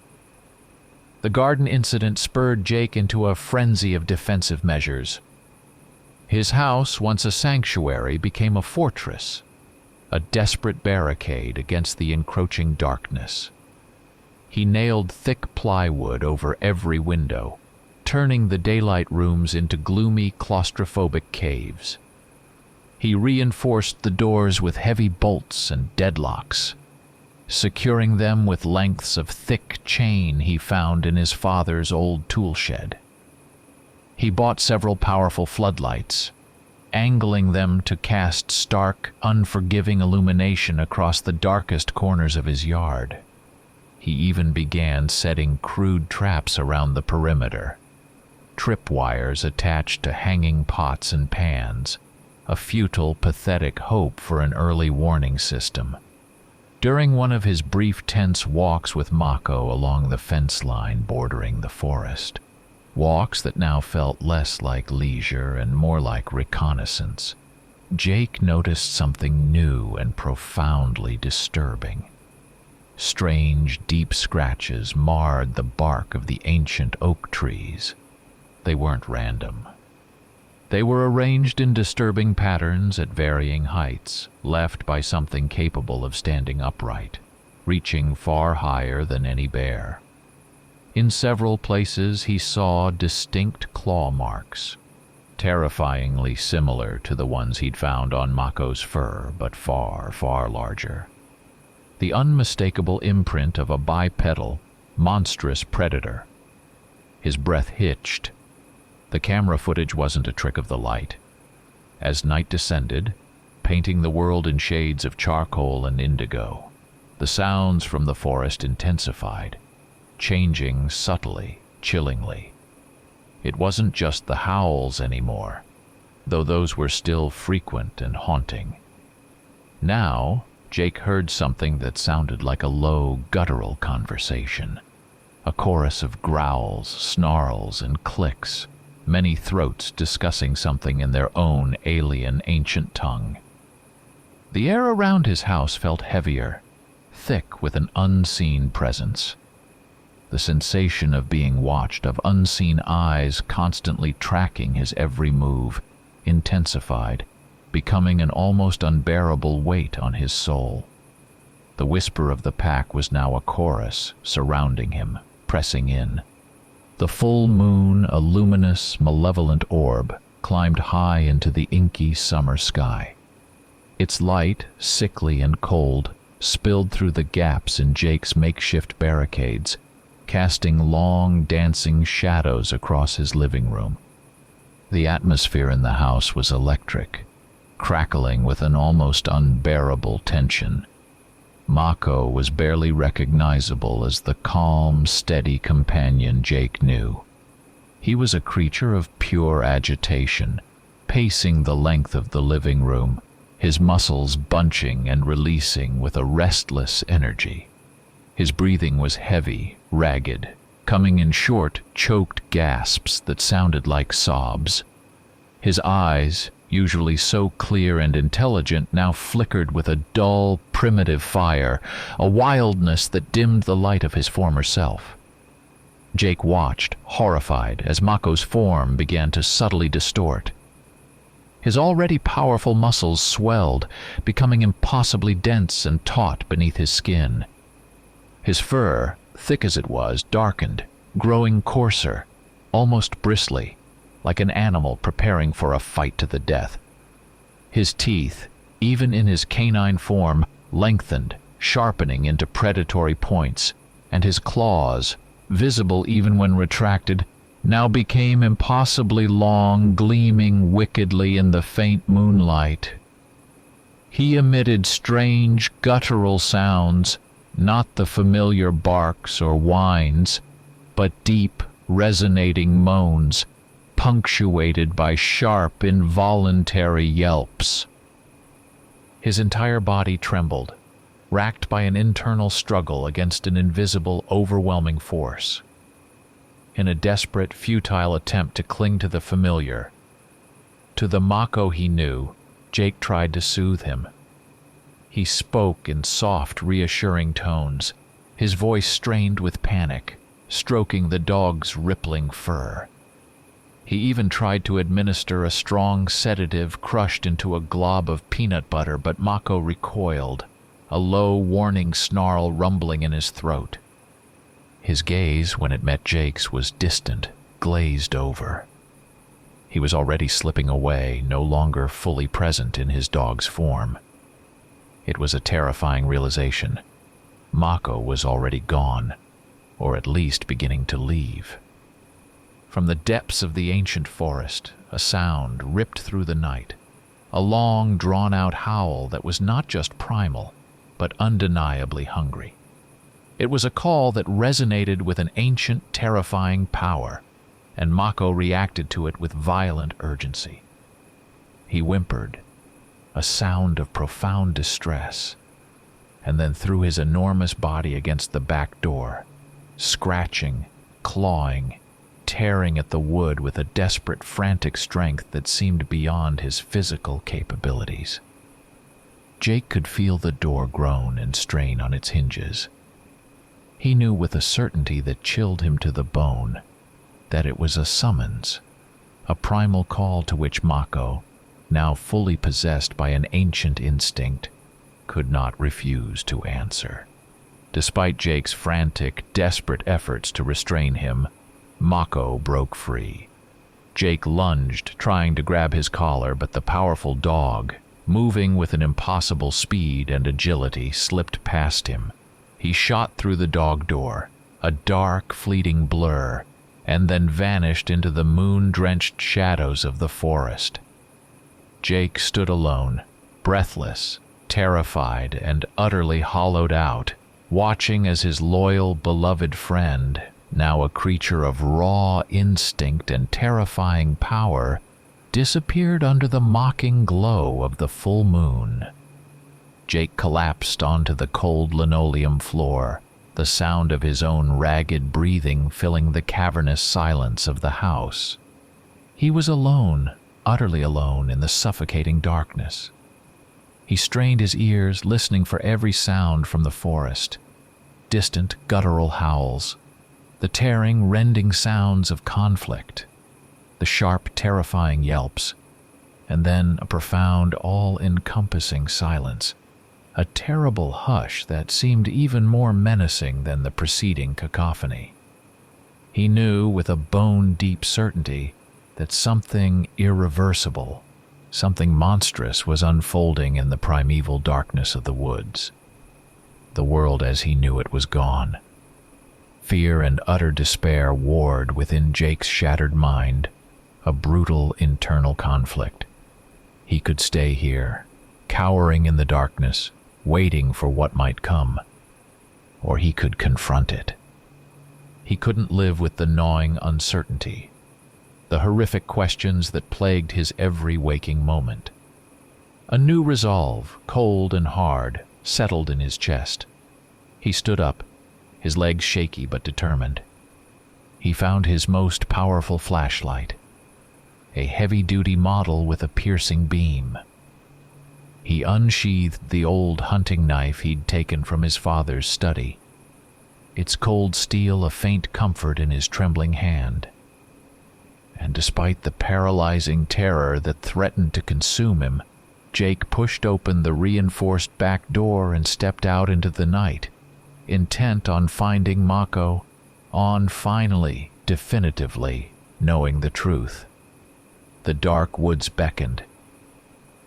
Speaker 1: The garden incident spurred Jake into a frenzy of defensive measures. His house, once a sanctuary, became a fortress, a desperate barricade against the encroaching darkness. He nailed thick plywood over every window, turning the daylight rooms into gloomy, claustrophobic caves. He reinforced the doors with heavy bolts and deadlocks, securing them with lengths of thick chain he found in his father's old tool shed. He bought several powerful floodlights, angling them to cast stark, unforgiving illumination across the darkest corners of his yard. He even began setting crude traps around the perimeter, tripwires attached to hanging pots and pans, a futile, pathetic hope for an early warning system. During one of his brief, tense walks with Mako along the fence line bordering the forest, walks that now felt less like leisure and more like reconnaissance, Jake noticed something new and profoundly disturbing. Strange, deep scratches marred the bark of the ancient oak trees. They weren't random. They were arranged in disturbing patterns at varying heights, left by something capable of standing upright, reaching far higher than any bear. In several places he saw distinct claw marks, terrifyingly similar to the ones he'd found on Mako's fur, but far, far larger. The unmistakable imprint of a bipedal, monstrous predator. His breath hitched. The camera footage wasn't a trick of the light. As night descended, painting the world in shades of charcoal and indigo, the sounds from the forest intensified, changing subtly, chillingly. It wasn't just the howls anymore, though those were still frequent and haunting. Now, Jake heard something that sounded like a low, guttural conversation. A chorus of growls, snarls, and clicks, many throats discussing something in their own alien, ancient tongue. The air around his house felt heavier, thick with an unseen presence. The sensation of being watched, of unseen eyes constantly tracking his every move, intensified, becoming an almost unbearable weight on his soul. The whisper of the pack was now a chorus, surrounding him, pressing in. The full moon, a luminous, malevolent orb, climbed high into the inky summer sky. Its light, sickly and cold, spilled through the gaps in Jake's makeshift barricades, casting long, dancing shadows across his living room. The atmosphere in the house was electric, crackling with an almost unbearable tension. Mako was barely recognizable as the calm, steady companion Jake knew. He was a creature of pure agitation, pacing the length of the living room, his muscles bunching and releasing with a restless energy. His breathing was heavy, ragged, coming in short, choked gasps that sounded like sobs. His eyes, usually so clear and intelligent, now flickered with a dull, primitive fire, a wildness that dimmed the light of his former self. Jake watched, horrified, as Mako's form began to subtly distort. His already powerful muscles swelled, becoming impossibly dense and taut beneath his skin. His fur, thick as it was, darkened, growing coarser, almost bristly, like an animal preparing for a fight to the death. His teeth, even in his canine form, lengthened, sharpening into predatory points, and his claws, visible even when retracted, now became impossibly long, gleaming wickedly in the faint moonlight. He emitted strange, guttural sounds, not the familiar barks or whines, but deep, resonating moans, punctuated by sharp, involuntary yelps. His entire body trembled, racked by an internal struggle against an invisible, overwhelming force. In a desperate, futile attempt to cling to the familiar, to the Mako he knew, Jake tried to soothe him. He spoke in soft, reassuring tones, his voice strained with panic, stroking the dog's rippling fur. He even tried to administer a strong sedative crushed into a glob of peanut butter, but Mako recoiled, a low, warning snarl rumbling in his throat. His gaze, when it met Jake's, was distant, glazed over. He was already slipping away, no longer fully present in his dog's form. It was a terrifying realization. Mako was already gone, or at least beginning to leave. From the depths of the ancient forest, a sound ripped through the night, a long, drawn-out howl that was not just primal, but undeniably hungry. It was a call that resonated with an ancient, terrifying power, and Mako reacted to it with violent urgency. He whimpered, a sound of profound distress, and then threw his enormous body against the back door, scratching, clawing, tearing at the wood with a desperate, frantic strength that seemed beyond his physical capabilities. Jake could feel the door groan and strain on its hinges. He knew with a certainty that chilled him to the bone that it was a summons, a primal call to which Mako, now fully possessed by an ancient instinct, could not refuse to answer. Despite Jake's frantic, desperate efforts to restrain him, Mako broke free. Jake lunged, trying to grab his collar, but the powerful dog, moving with an impossible speed and agility, slipped past him. He shot through the dog door, a dark, fleeting blur, and then vanished into the moon-drenched shadows of the forest. Jake stood alone, breathless, terrified, and utterly hollowed out, watching as his loyal, beloved friend, now a creature of raw instinct and terrifying power, disappeared under the mocking glow of the full moon. Jake collapsed onto the cold linoleum floor, the sound of his own ragged breathing filling the cavernous silence of the house. He was alone, utterly alone in the suffocating darkness. He strained his ears, listening for every sound from the forest. Distant, guttural howls, the tearing, rending sounds of conflict, the sharp, terrifying yelps, and then a profound, all-encompassing silence, a terrible hush that seemed even more menacing than the preceding cacophony. He knew with a bone-deep certainty that something irreversible, something monstrous was unfolding in the primeval darkness of the woods. The world as he knew it was gone. Fear and utter despair warred within Jake's shattered mind, a brutal internal conflict. He could stay here, cowering in the darkness, waiting for what might come, or he could confront it. He couldn't live with the gnawing uncertainty, the horrific questions that plagued his every waking moment. A new resolve, cold and hard, settled in his chest. He stood up, his legs shaky but determined. He found his most powerful flashlight, a heavy-duty model with a piercing beam. He unsheathed the old hunting knife he'd taken from his father's study, its cold steel a faint comfort in his trembling hand. And despite the paralyzing terror that threatened to consume him, Jake pushed open the reinforced back door and stepped out into the night, intent on finding Mako, on finally, definitively, knowing the truth. The dark woods beckoned.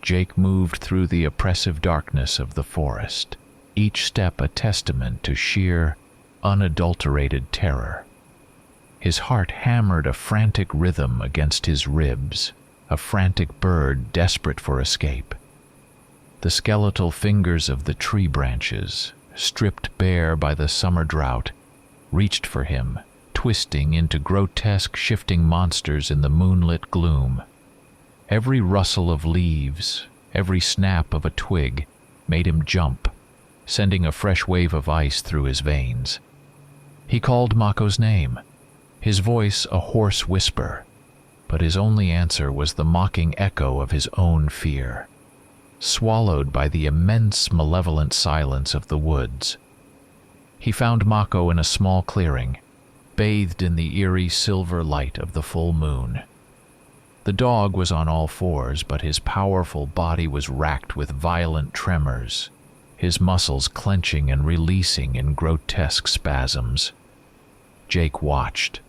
Speaker 1: Jake moved through the oppressive darkness of the forest, each step a testament to sheer, unadulterated terror. His heart hammered a frantic rhythm against his ribs, a frantic bird desperate for escape. The skeletal fingers of the tree branches, stripped bare by the summer drought, reached for him, twisting into grotesque shifting monsters in the moonlit gloom. Every rustle of leaves, every snap of a twig, made him jump, sending a fresh wave of ice through his veins. He called Mako's name, his voice a hoarse whisper, but his only answer was the mocking echo of his own fear, swallowed by the immense malevolent silence of the woods. He found Mako in a small clearing, bathed in the eerie silver light of the full moon. The dog was on all fours, but his powerful body was racked with violent tremors, his muscles clenching and releasing in grotesque spasms. Jake watched,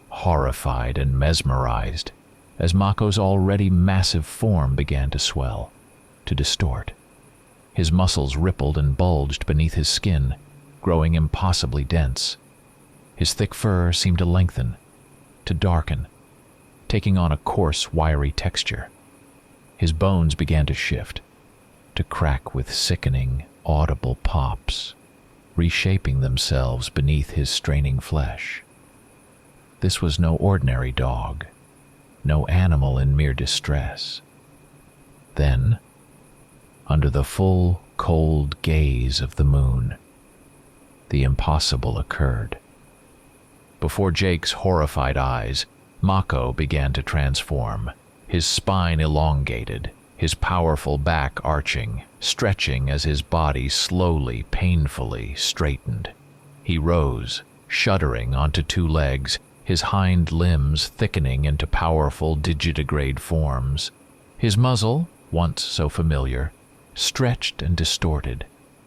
Speaker 1: horrified and mesmerized, as Mako's already massive form began to swell, to distort. His muscles rippled and bulged beneath his skin, growing impossibly dense. His thick fur seemed to lengthen, to darken, taking on a coarse, wiry texture. His bones began to shift, to crack with sickening, audible pops, reshaping themselves beneath his straining flesh. This was no ordinary dog, no animal in mere distress. Then, under the full, cold gaze of the moon, the impossible occurred. Before Jake's horrified eyes, Mako began to transform, his spine elongated, his powerful back arching, stretching as his body slowly, painfully straightened. He rose, shuddering onto two legs, his hind limbs thickening into powerful digitigrade forms. His muzzle, once so familiar, stretched and distorted,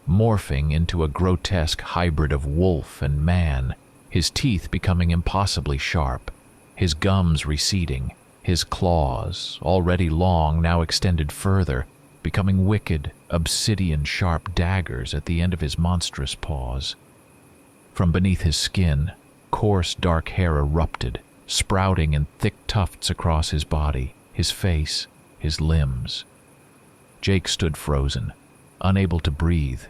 Speaker 1: morphing into a grotesque hybrid of wolf and man, his teeth becoming impossibly sharp, his gums receding, his claws, already long, now extended further, becoming wicked, obsidian-sharp daggers at the end of his monstrous paws. From beneath his skin, coarse dark hair erupted, sprouting in thick tufts across his body, his face, his limbs. Jake stood frozen, unable to breathe,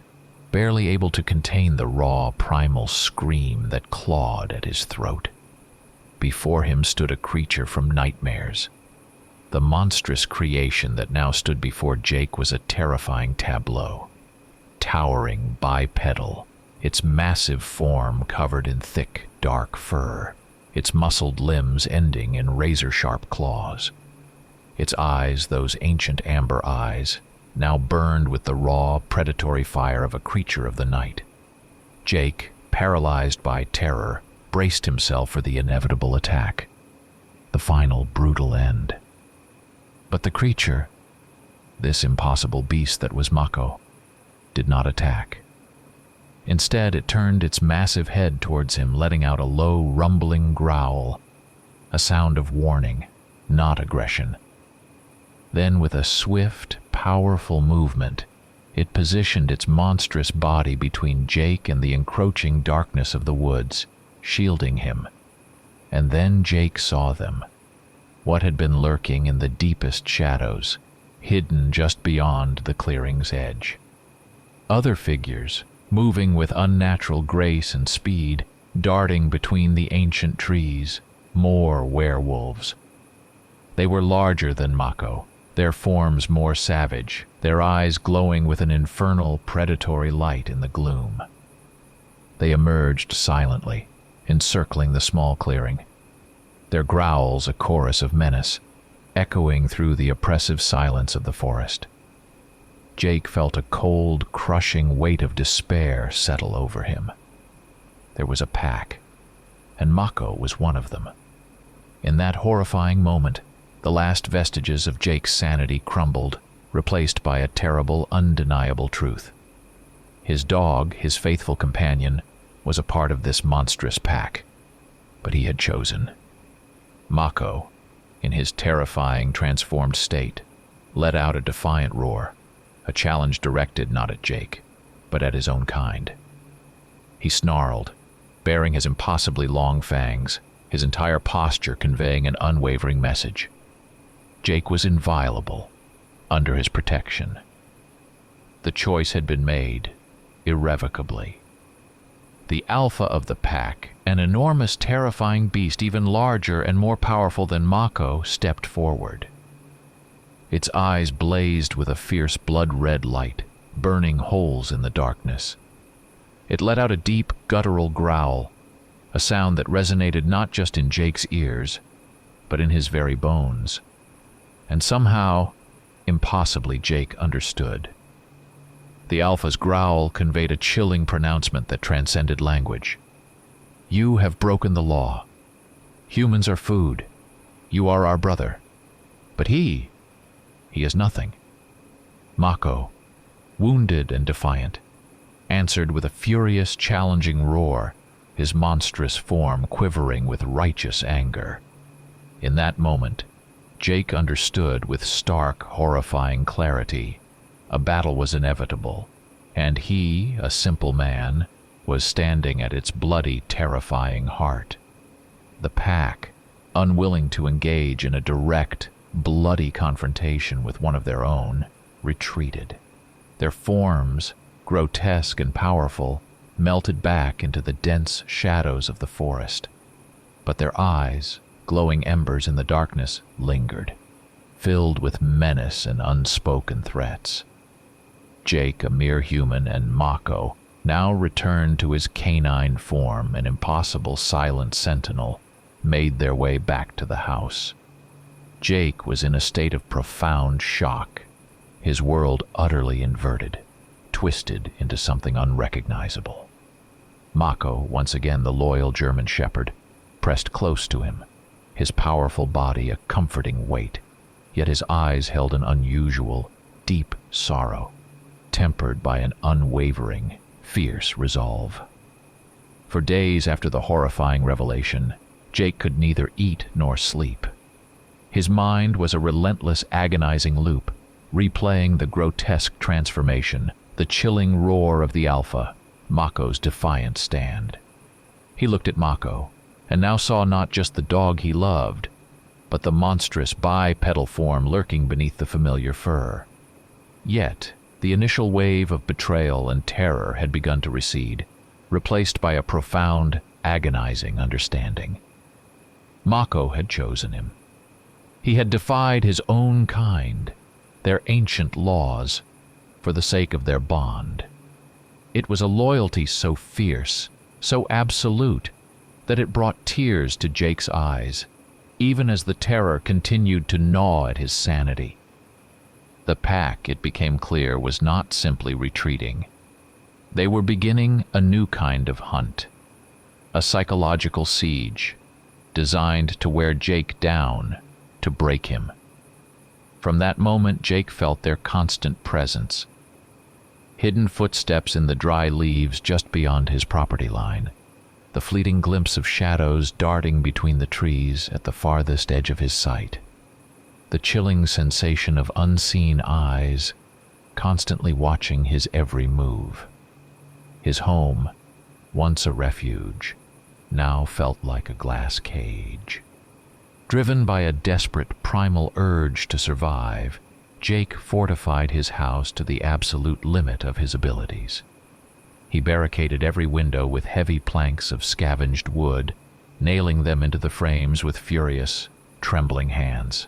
Speaker 1: barely able to contain the raw, primal scream that clawed at his throat. Before him stood a creature from nightmares. The monstrous creation that now stood before Jake was a terrifying tableau. towering bipedal, its massive form covered in thick, dark fur, its muscled limbs ending in razor-sharp claws. Its eyes, those ancient amber eyes, now burned with the raw, predatory fire of a creature of the night. Jake, paralyzed by terror, braced himself for the inevitable attack, the final brutal end. But the creature, this impossible beast that was Mako, did not attack. Instead, it turned its massive head towards him, letting out a low, rumbling growl, a sound of warning, not aggression. Then, with a swift, powerful movement, it positioned its monstrous body between Jake and the encroaching darkness of the woods, shielding him. And then Jake saw them, what had been lurking in the deepest shadows, hidden just beyond the clearing's edge. Other figures, moving with unnatural grace and speed, darting between the ancient trees, more werewolves. They were larger than Mako, their forms more savage, their eyes glowing with an infernal, predatory light in the gloom. They emerged silently, encircling the small clearing, their growls a chorus of menace, echoing through the oppressive silence of the forest. Jake felt a cold, crushing weight of despair settle over him. There was a pack, and Mako was one of them. In that horrifying moment, the last vestiges of Jake's sanity crumbled, replaced by a terrible, undeniable truth. His dog, his faithful companion, was a part of this monstrous pack, but he had chosen. Mako, in his terrifying, transformed state, let out a defiant roar, a challenge directed not at Jake, but at his own kind. He snarled, baring his impossibly long fangs, his entire posture conveying an unwavering message. Jake was inviolable, under his protection. The choice had been made, irrevocably. The alpha of the pack, an enormous, terrifying beast even larger and more powerful than Mako, stepped forward. Its eyes blazed with a fierce blood-red light, burning holes in the darkness. It let out a deep, guttural growl, a sound that resonated not just in Jake's ears, but in his very bones. And somehow, impossibly, Jake understood. The Alpha's growl conveyed a chilling pronouncement that transcended language. You have broken the law. Humans are food. You are our brother. But he is nothing. Mako, wounded and defiant, answered with a furious, challenging roar, his monstrous form quivering with righteous anger. In that moment, Jake understood with stark, horrifying clarity. A battle was inevitable, and he, a simple man, was standing at its bloody, terrifying heart. The pack, unwilling to engage in a direct, bloody confrontation with one of their own, retreated. Their forms, grotesque and powerful, melted back into the dense shadows of the forest. But their eyes, glowing embers in the darkness, lingered, filled with menace and unspoken threats. Jake, a mere human, and Mako, now returned to his canine form, an impossible silent sentinel, made their way back to the house. Jake was in a state of profound shock, his world utterly inverted, twisted into something unrecognizable. Mako, once again the loyal German shepherd, pressed close to him, his powerful body a comforting weight, yet his eyes held an unusual, deep sorrow, tempered by an unwavering, fierce resolve. For days after the horrifying revelation, Jake could neither eat nor sleep. His mind was a relentless, agonizing loop, replaying the grotesque transformation, the chilling roar of the Alpha, Mako's defiant stand. He looked at Mako, and now saw not just the dog he loved, but the monstrous bipedal form lurking beneath the familiar fur. Yet, the initial wave of betrayal and terror had begun to recede, replaced by a profound, agonizing understanding. Mako had chosen him. He had defied his own kind, their ancient laws, for the sake of their bond. It was a loyalty so fierce, so absolute, that it brought tears to Jake's eyes, even as the terror continued to gnaw at his sanity. The pack, it became clear, was not simply retreating. They were beginning a new kind of hunt, a psychological siege, designed to wear Jake down, to break him. From that moment, Jake felt their constant presence. Hidden footsteps in the dry leaves just beyond his property line, the fleeting glimpse of shadows darting between the trees at the farthest edge of his sight, the chilling sensation of unseen eyes constantly watching his every move. His home, once a refuge, now felt like a glass cage. Driven by a desperate primal urge to survive, Jake fortified his house to the absolute limit of his abilities. He barricaded every window with heavy planks of scavenged wood, nailing them into the frames with furious, trembling hands.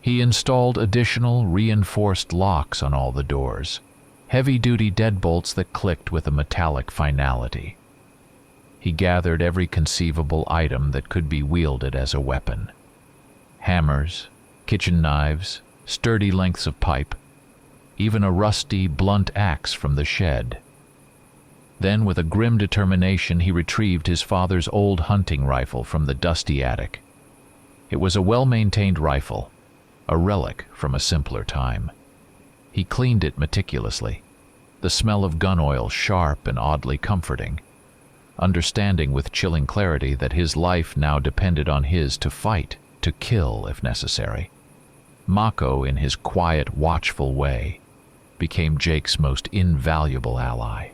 Speaker 1: He installed additional reinforced locks on all the doors, heavy-duty deadbolts that clicked with a metallic finality. He gathered every conceivable item that could be wielded as a weapon. Hammers, kitchen knives, sturdy lengths of pipe, even a rusty, blunt axe from the shed. Then, with a grim determination, he retrieved his father's old hunting rifle from the dusty attic. It was a well-maintained rifle, a relic from a simpler time. He cleaned it meticulously, the smell of gun oil sharp and oddly comforting, understanding with chilling clarity that his life now depended on his to fight, to kill if necessary. Mako, in his quiet, watchful way, became Jake's most invaluable ally.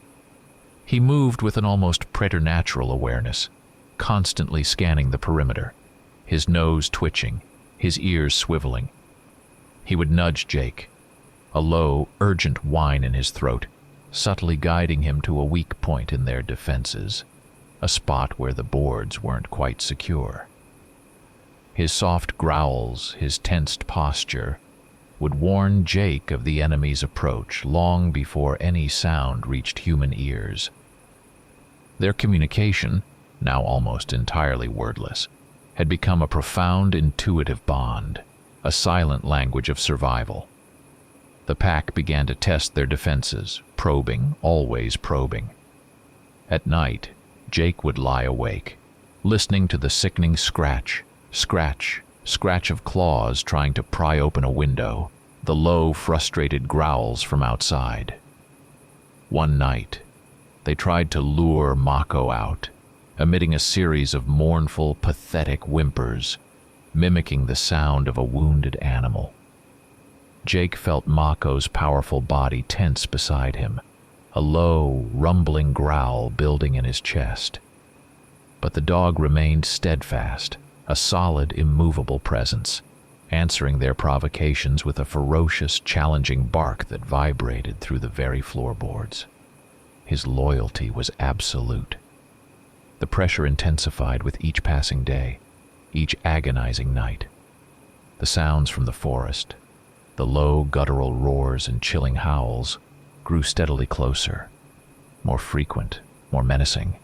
Speaker 1: He moved with an almost preternatural awareness, constantly scanning the perimeter, his nose twitching, his ears swiveling. He would nudge Jake, a low, urgent whine in his throat, subtly guiding him to a weak point in their defenses, a spot where the boards weren't quite secure. His soft growls, his tensed posture, would warn Jake of the enemy's approach long before any sound reached human ears. Their communication, now almost entirely wordless, had become a profound intuitive bond, a silent language of survival. The pack began to test their defenses, probing, always probing. At night, Jake would lie awake, listening to the sickening scratch of claws trying to pry open a window, the low, frustrated growls from outside. One night, they tried to lure Mako out, emitting a series of mournful, pathetic whimpers, mimicking the sound of a wounded animal. Jake felt Mako's powerful body tense beside him, a low, rumbling growl building in his chest. But the dog remained steadfast, a solid, immovable presence, answering their provocations with a ferocious, challenging bark that vibrated through the very floorboards. His loyalty was absolute. The pressure intensified with each passing day, each agonizing night. The sounds from the forest, the low, guttural roars and chilling howls, grew steadily closer, more frequent, more menacing.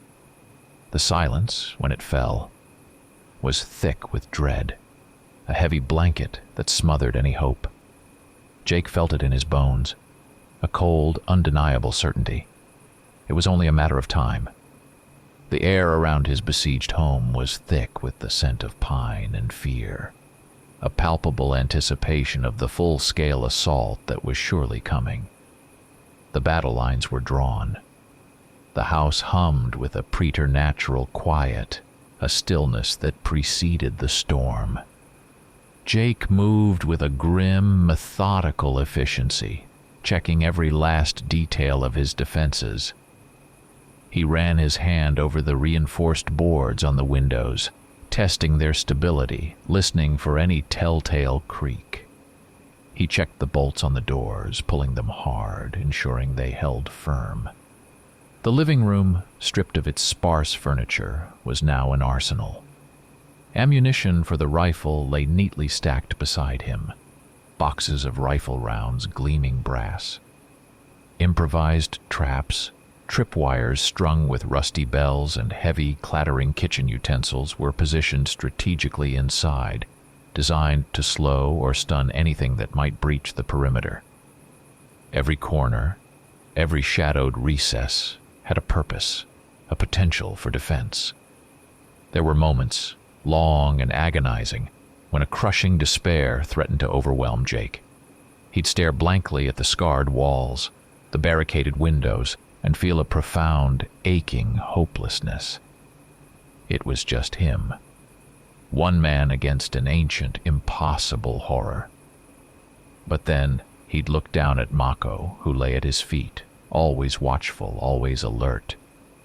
Speaker 1: The silence, when it fell, was thick with dread, a heavy blanket that smothered any hope. Jake felt it in his bones, a cold, undeniable certainty. It was only a matter of time. The air around his besieged home was thick with the scent of pine and fear, a palpable anticipation of the full-scale assault that was surely coming. The battle lines were drawn. The house hummed with a preternatural quiet, a stillness that preceded the storm. Jake moved with a grim, methodical efficiency, checking every last detail of his defenses. He ran his hand over the reinforced boards on the windows, testing their stability, listening for any telltale creak. He checked the bolts on the doors, pulling them hard, ensuring they held firm. The living room, stripped of its sparse furniture, was now an arsenal. Ammunition for the rifle lay neatly stacked beside him, boxes of rifle rounds gleaming brass. Improvised traps, Tripwires strung with rusty bells and heavy, clattering kitchen utensils were positioned strategically inside, designed to slow or stun anything that might breach the perimeter. Every corner, every shadowed recess had a purpose, a potential for defense. There were moments, long and agonizing, when a crushing despair threatened to overwhelm Jake. He'd stare blankly at the scarred walls, the barricaded windows, and feel a profound, aching hopelessness. It was just him. One man against an ancient, impossible horror. But then he'd look down at Mako, who lay at his feet, always watchful, always alert,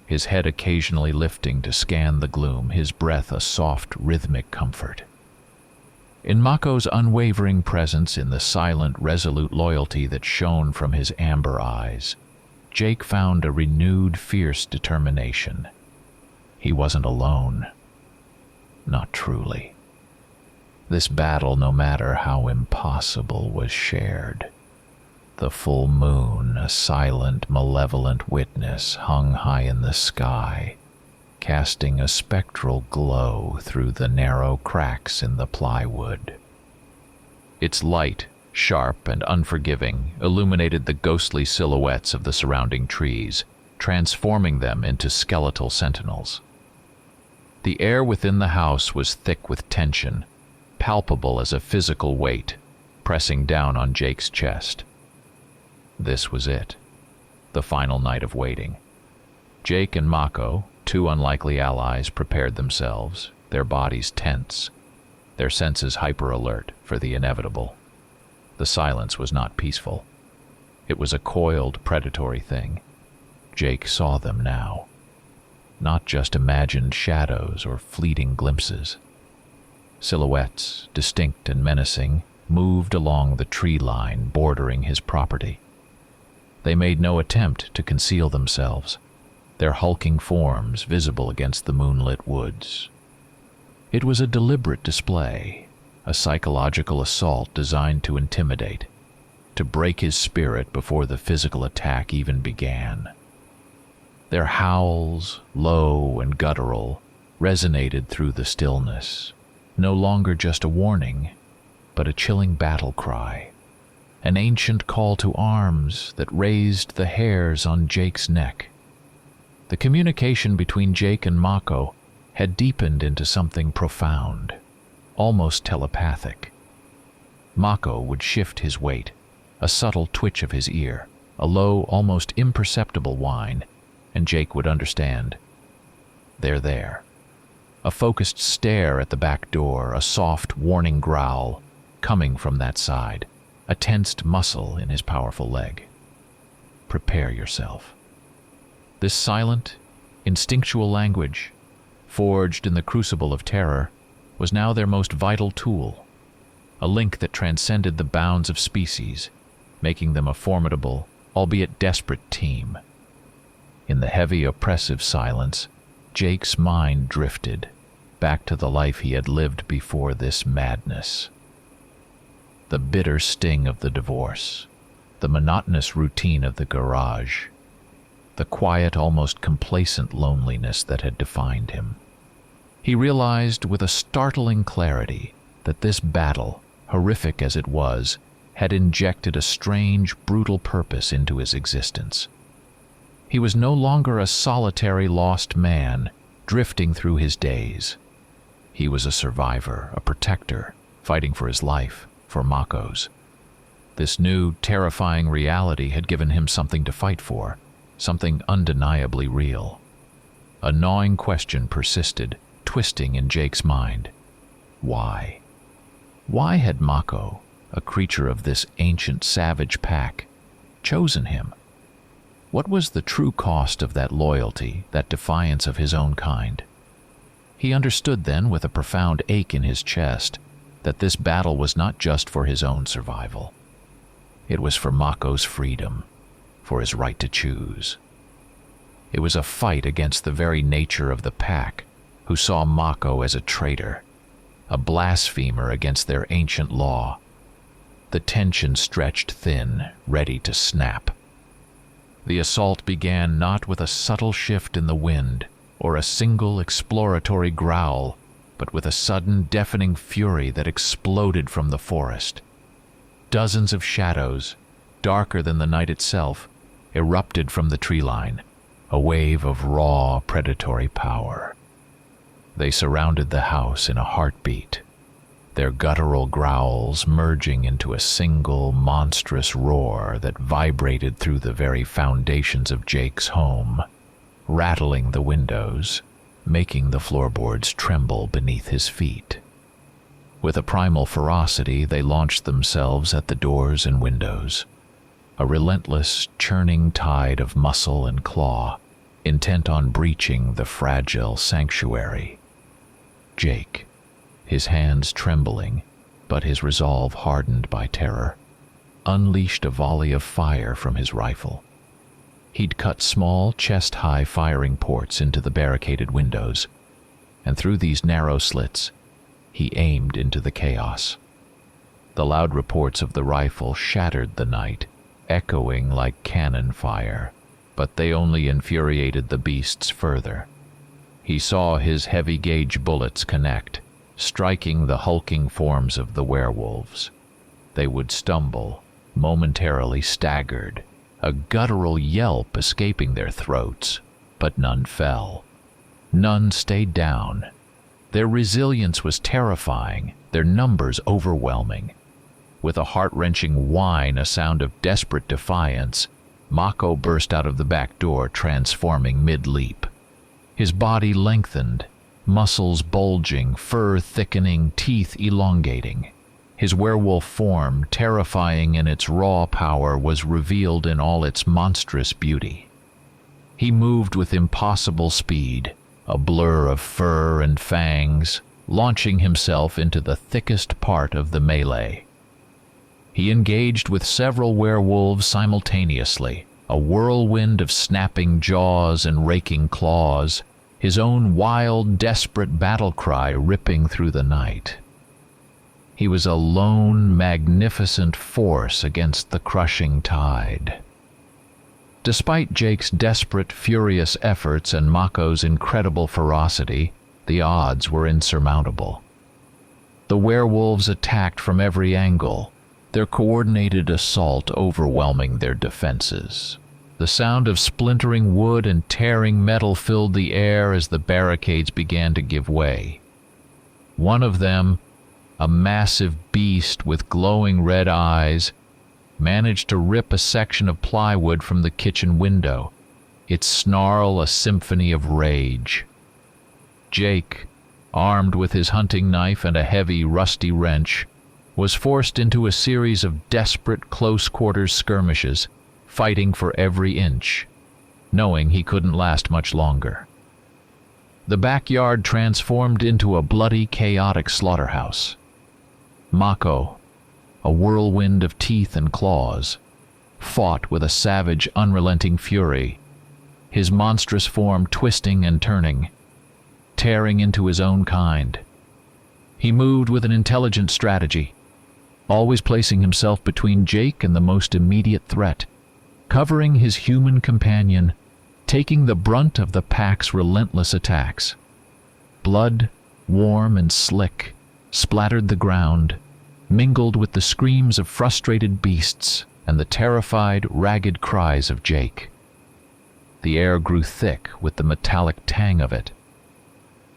Speaker 1: his head occasionally lifting to scan the gloom, his breath a soft, rhythmic comfort. In Mako's unwavering presence, in the silent, resolute loyalty that shone from his amber eyes, Jake found a renewed, fierce determination. He wasn't alone. Not truly. This battle, no matter how impossible, was shared. The full moon, a silent, malevolent witness, hung high in the sky, casting a spectral glow through the narrow cracks in the plywood. Its light, sharp and unforgiving, illuminated the ghostly silhouettes of the surrounding trees, transforming them into skeletal sentinels. The air within the house was thick with tension, palpable as a physical weight, pressing down on Jake's chest. This was it, the final night of waiting. Jake and Mako, two unlikely allies, prepared themselves, their bodies tense, their senses hyper-alert for the inevitable. The silence was not peaceful. It was a coiled, predatory thing. Jake saw them now. Not just imagined shadows or fleeting glimpses. Silhouettes, distinct and menacing, moved along the tree line bordering his property. They made no attempt to conceal themselves, their hulking forms visible against the moonlit woods. It was a deliberate display, a psychological assault designed to intimidate, to break his spirit before the physical attack even began. Their howls, low and guttural, resonated through the stillness, no longer just a warning, but a chilling battle cry, an ancient call to arms that raised the hairs on Jake's neck. The communication between Jake and Mako had deepened into something profound, almost telepathic. Mako would shift his weight, a subtle twitch of his ear, a low, almost imperceptible whine, and Jake would understand. They're there. A focused stare at the back door, a soft, warning growl coming from that side, a tensed muscle in his powerful leg. Prepare yourself. This silent, instinctual language, forged in the crucible of terror, was now their most vital tool, a link that transcended the bounds of species, making them a formidable, albeit desperate team. In the heavy, oppressive silence, Jake's mind drifted back to the life he had lived before this madness. The bitter sting of the divorce, the monotonous routine of the garage, the quiet, almost complacent loneliness that had defined him. He realized with a startling clarity that this battle, horrific as it was, had injected a strange, brutal purpose into his existence. He was no longer a solitary lost man, drifting through his days. He was a survivor, a protector, fighting for his life, for Mako's. This new, terrifying reality had given him something to fight for, something undeniably real. A gnawing question persisted, twisting in Jake's mind. Why? Why had Mako, a creature of this ancient savage pack, chosen him? What was the true cost of that loyalty, that defiance of his own kind? He understood then, with a profound ache in his chest, that this battle was not just for his own survival. It was for Mako's freedom, for his right to choose. It was a fight against the very nature of the pack, who saw Mako as a traitor, a blasphemer against their ancient law. The tension stretched thin, ready to snap. The assault began not with a subtle shift in the wind or a single exploratory growl, but with a sudden deafening fury that exploded from the forest. Dozens of shadows, darker than the night itself, erupted from the tree line, a wave of raw, predatory power. They surrounded the house in a heartbeat, their guttural growls merging into a single monstrous roar that vibrated through the very foundations of Jake's home, rattling the windows, making the floorboards tremble beneath his feet. With a primal ferocity, they launched themselves at the doors and windows, a relentless, churning tide of muscle and claw, intent on breaching the fragile sanctuary. Jake, his hands trembling, but his resolve hardened by terror, unleashed a volley of fire from his rifle. He'd cut small, chest-high firing ports into the barricaded windows, and through these narrow slits, he aimed into the chaos. The loud reports of the rifle shattered the night, echoing like cannon fire, but they only infuriated the beasts further. He saw his heavy-gauge bullets connect, striking the hulking forms of the werewolves. They would stumble, momentarily staggered, a guttural yelp escaping their throats, but none fell. None stayed down. Their resilience was terrifying, their numbers overwhelming. With a heart-wrenching whine, a sound of desperate defiance, Mako burst out of the back door, transforming mid-leap. His body lengthened, muscles bulging, fur thickening, teeth elongating. His werewolf form, terrifying in its raw power, was revealed in all its monstrous beauty. He moved with impossible speed, a blur of fur and fangs, launching himself into the thickest part of the melee. He engaged with several werewolves simultaneously, a whirlwind of snapping jaws and raking claws, his own wild, desperate battle cry ripping through the night. He was a lone, magnificent force against the crushing tide. Despite Jake's desperate, furious efforts and Mako's incredible ferocity, the odds were insurmountable. The werewolves attacked from every angle, their coordinated assault overwhelming their defenses. The sound of splintering wood and tearing metal filled the air as the barricades began to give way. One of them, a massive beast with glowing red eyes, managed to rip a section of plywood from the kitchen window, its snarl a symphony of rage. Jake, armed with his hunting knife and a heavy, rusty wrench, was forced into a series of desperate close-quarters skirmishes, fighting for every inch, knowing he couldn't last much longer. The backyard transformed into a bloody, chaotic slaughterhouse. Mako, a whirlwind of teeth and claws, fought with a savage, unrelenting fury, his monstrous form twisting and turning, tearing into his own kind. He moved with an intelligent strategy, always placing himself between Jake and the most immediate threat, covering his human companion, taking the brunt of the pack's relentless attacks. Blood, warm and slick, splattered the ground, mingled with the screams of frustrated beasts and the terrified, ragged cries of Jake. The air grew thick with the metallic tang of it.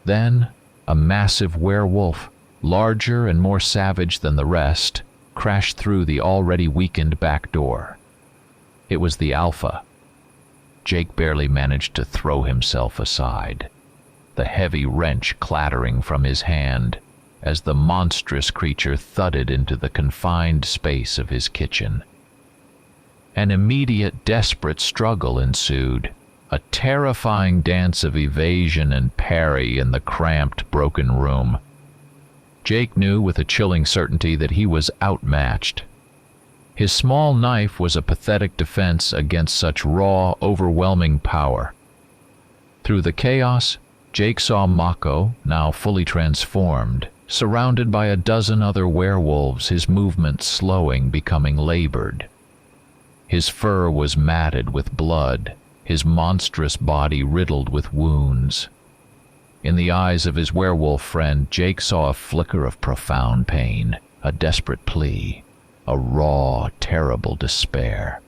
Speaker 1: Then, a massive werewolf, larger and more savage than the rest, crashed through the already weakened back door. It was the Alpha. Jake barely managed to throw himself aside, the heavy wrench clattering from his hand as the monstrous creature thudded into the confined space of his kitchen. An immediate, desperate struggle ensued, a terrifying dance of evasion and parry in the cramped, broken room. Jake knew with a chilling certainty that he was outmatched. His small knife was a pathetic defense against such raw, overwhelming power. Through the chaos, Jake saw Mako, now fully transformed, surrounded by a dozen other werewolves, his movements slowing, becoming labored. His fur was matted with blood, his monstrous body riddled with wounds. In the eyes of his werewolf friend, Jake saw a flicker of profound pain, a desperate plea, a raw, terrible despair.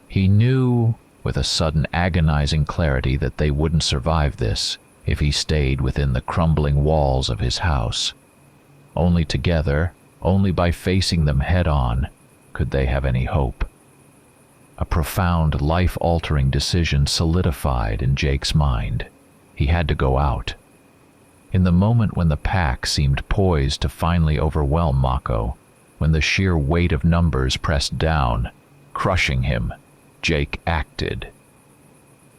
Speaker 1: He knew, with a sudden agonizing clarity, that they wouldn't survive this if he stayed within the crumbling walls of his house. Only together, only by facing them head-on, could they have any hope. A profound, life-altering decision solidified in Jake's mind. He had to go out. In the moment when the pack seemed poised to finally overwhelm Mako, when the sheer weight of numbers pressed down, crushing him, Jake acted.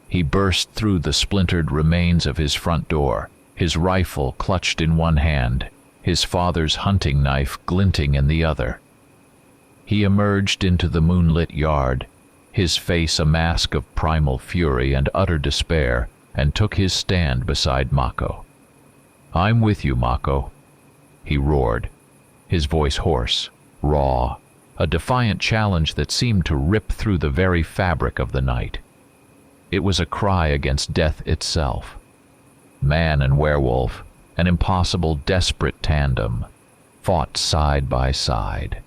Speaker 1: He burst through the splintered remains of his front door, his rifle clutched in one hand, his father's hunting knife glinting in the other. He emerged into the moonlit yard, his face a mask of primal fury and utter despair, and took his stand beside Mako. "I'm with you, Mako," he roared, his voice hoarse, raw, a defiant challenge that seemed to rip through the very fabric of the night. It was a cry against death itself. Man and werewolf, an impossible, desperate tandem, fought side by side.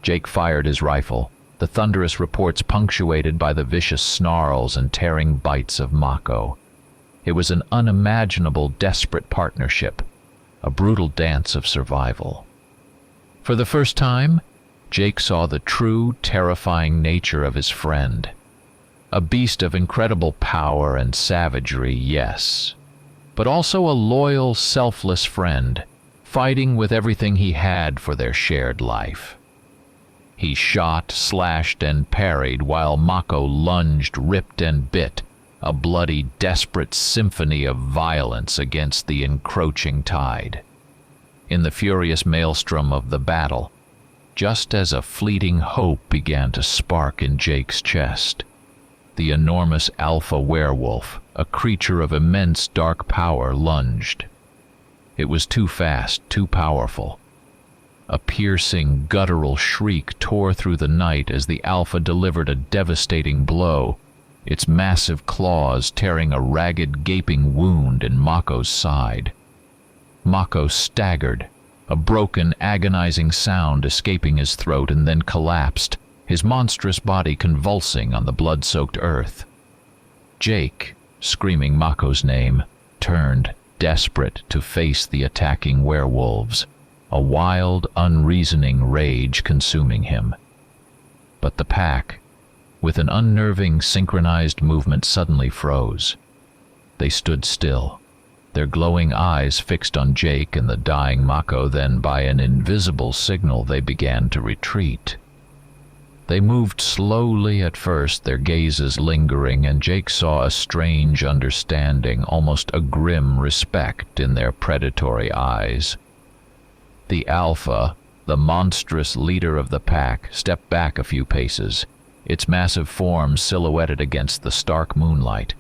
Speaker 1: Jake fired his rifle, the thunderous reports punctuated by the vicious snarls and tearing bites of Mako. It was an unimaginable, desperate partnership, a brutal dance of survival. For the first time, Jake saw the true, terrifying nature of his friend. A beast of incredible power and savagery, yes, but also a loyal, selfless friend, fighting with everything he had for their shared life. He shot, slashed, and parried while Mako lunged, ripped, and bit, a bloody, desperate symphony of violence against the encroaching tide. In the furious maelstrom of the battle, just as a fleeting hope began to spark in Jake's chest, the enormous alpha werewolf, a creature of immense dark power, lunged. It was too fast, too powerful. A piercing, guttural shriek tore through the night as the alpha delivered a devastating blow, its massive claws tearing a ragged, gaping wound in Mako's side. Mako staggered, a broken, agonizing sound escaping his throat, and then collapsed, his monstrous body convulsing on the blood-soaked earth. Jake, screaming Mako's name, turned, desperate, to face the attacking werewolves, a wild, unreasoning rage consuming him. But the pack, with an unnerving, synchronized movement, suddenly froze. They stood still, their glowing eyes fixed on Jake and the dying Mako. Then, by an invisible signal, they began to retreat. They moved slowly at first, their gazes lingering, and Jake saw a strange understanding, almost a grim respect in their predatory eyes. The alpha, the monstrous leader of the pack, stepped back a few paces, its massive form silhouetted against the stark moonlight.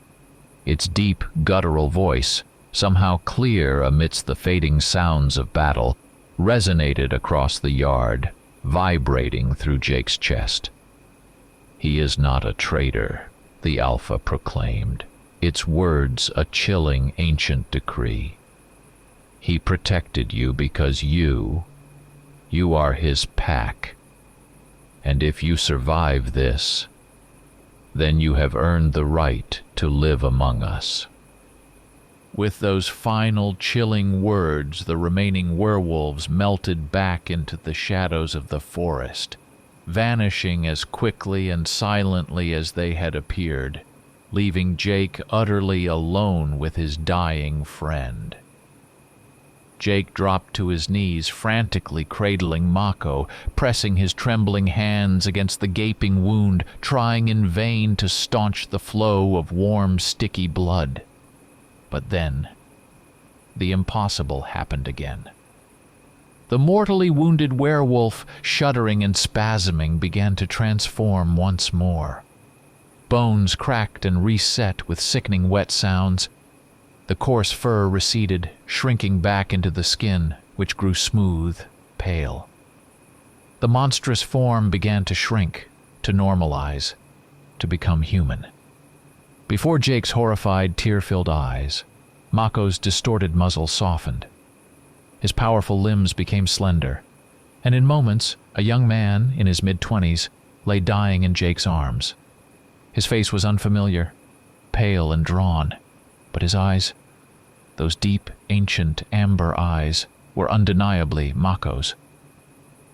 Speaker 1: Its deep, guttural voice, somehow clear amidst the fading sounds of battle, resonated across the yard, vibrating through Jake's chest. "He is not a traitor," the alpha proclaimed, its words a chilling, ancient decree. "He protected you because you are his pack. And if you survive this, then you have earned the right to live among us." With those final, chilling words, the remaining werewolves melted back into the shadows of the forest, vanishing as quickly and silently as they had appeared, leaving Jake utterly alone with his dying friend. Jake dropped to his knees, frantically cradling Mako, pressing his trembling hands against the gaping wound, trying in vain to staunch the flow of warm, sticky blood. But then, the impossible happened again. The mortally wounded werewolf, shuddering and spasming, began to transform once more. Bones cracked and reset with sickening wet sounds. The coarse fur receded, shrinking back into the skin, which grew smooth, pale. The monstrous form began to shrink, to normalize, to become human. Before Jake's horrified, tear-filled eyes, Mako's distorted muzzle softened. His powerful limbs became slender, and in moments, a young man in his mid-20s lay dying in Jake's arms. His face was unfamiliar, pale and drawn, but his eyes, those deep, ancient, amber eyes, were undeniably Mako's.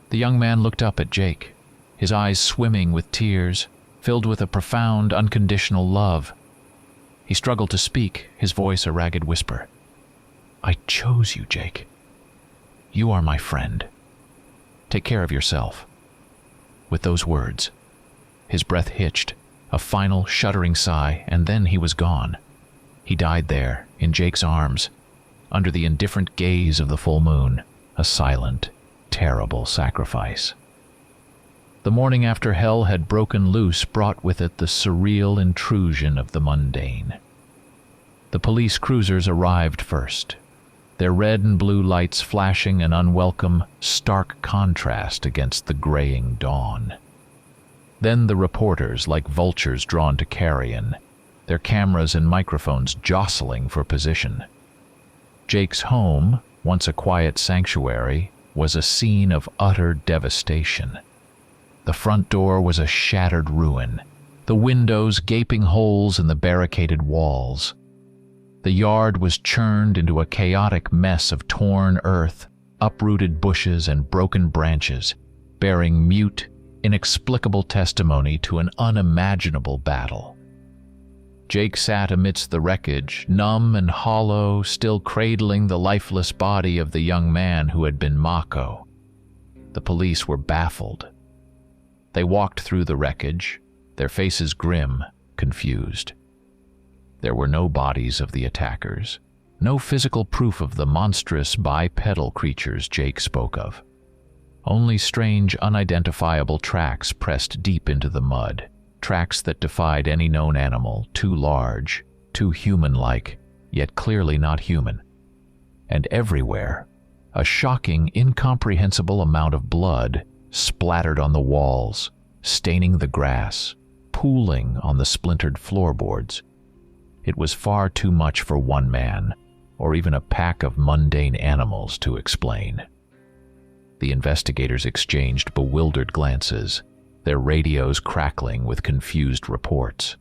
Speaker 1: The young man looked up at Jake, his eyes swimming with tears, filled with a profound, unconditional love. He struggled to speak, his voice a ragged whisper. "I chose you, Jake. You are my friend. Take care of yourself." With those words, his breath hitched, a final shuddering sigh, and then he was gone. He died there, in Jake's arms, under the indifferent gaze of the full moon, a silent, terrible sacrifice. The morning after hell had broken loose brought with it the surreal intrusion of the mundane. The police cruisers arrived first, their red and blue lights flashing an unwelcome, stark contrast against the graying dawn. Then the reporters, like vultures drawn to carrion, their cameras and microphones jostling for position. Jake's home, once a quiet sanctuary, was a scene of utter devastation. The front door was a shattered ruin, the windows gaping holes in the barricaded walls. The yard was churned into a chaotic mess of torn earth, uprooted bushes and broken branches, bearing mute, inexplicable testimony to an unimaginable battle. Jake sat amidst the wreckage, numb and hollow, still cradling the lifeless body of the young man who had been Mako. The police were baffled. They walked through the wreckage, their faces grim, confused. There were no bodies of the attackers, no physical proof of the monstrous bipedal creatures Jake spoke of. Only strange, unidentifiable tracks pressed deep into the mud, tracks that defied any known animal, too large, too human-like, yet clearly not human. And everywhere, a shocking, incomprehensible amount of blood splattered on the walls, staining the grass, pooling on the splintered floorboards. It was far too much for one man, or even a pack of mundane animals to explain. The investigators exchanged bewildered glances, their radios crackling with confused reports.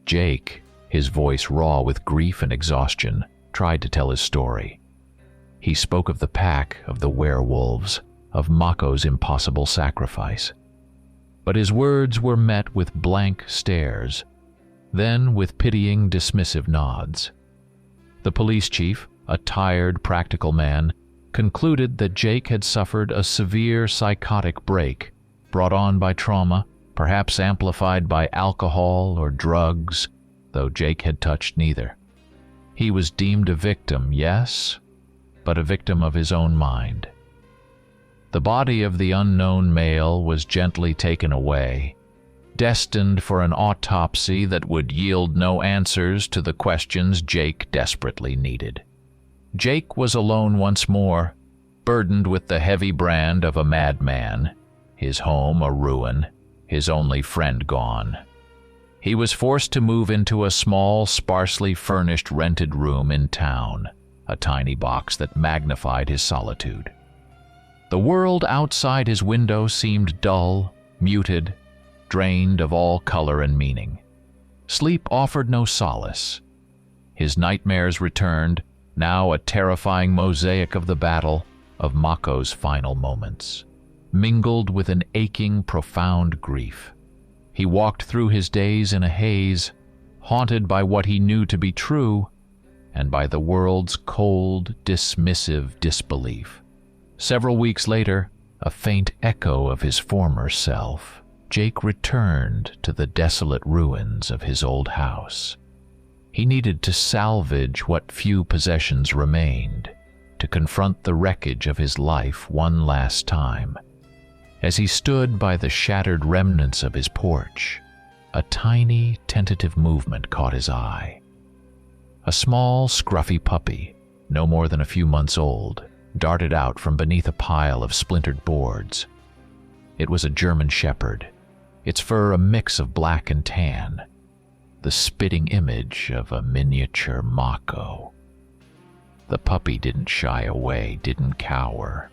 Speaker 1: Jake, his voice raw with grief and exhaustion, tried to tell his story. He spoke of the pack, of the werewolves, of Mako's impossible sacrifice. But his words were met with blank stares, then with pitying, dismissive nods. The police chief, a tired, practical man, concluded that Jake had suffered a severe psychotic break, brought on by trauma, perhaps amplified by alcohol or drugs, though Jake had touched neither. He was deemed a victim, yes, but a victim of his own mind. The body of the unknown male was gently taken away, destined for an autopsy that would yield no answers to the questions Jake desperately needed. Jake was alone once more, burdened with the heavy brand of a madman, his home a ruin, his only friend gone. He was forced to move into a small, sparsely furnished rented room in town, a tiny box that magnified his solitude. The world outside his window seemed dull, muted, drained of all color and meaning. Sleep offered no solace. His nightmares returned, now a terrifying mosaic of the battle, of Mako's final moments, mingled with an aching, profound grief. He walked through his days in a haze, haunted by what he knew to be true, and by the world's cold, dismissive disbelief. Several weeks later, a faint echo of his former self, Jake returned to the desolate ruins of his old house. He needed to salvage what few possessions remained, to confront the wreckage of his life one last time. As he stood by the shattered remnants of his porch, a tiny, tentative movement caught his eye. A small, scruffy puppy, no more than a few months old, darted out from beneath a pile of splintered boards. It was a German shepherd, its fur a mix of black and tan, the spitting image of a miniature Mako. The puppy didn't shy away, didn't cower.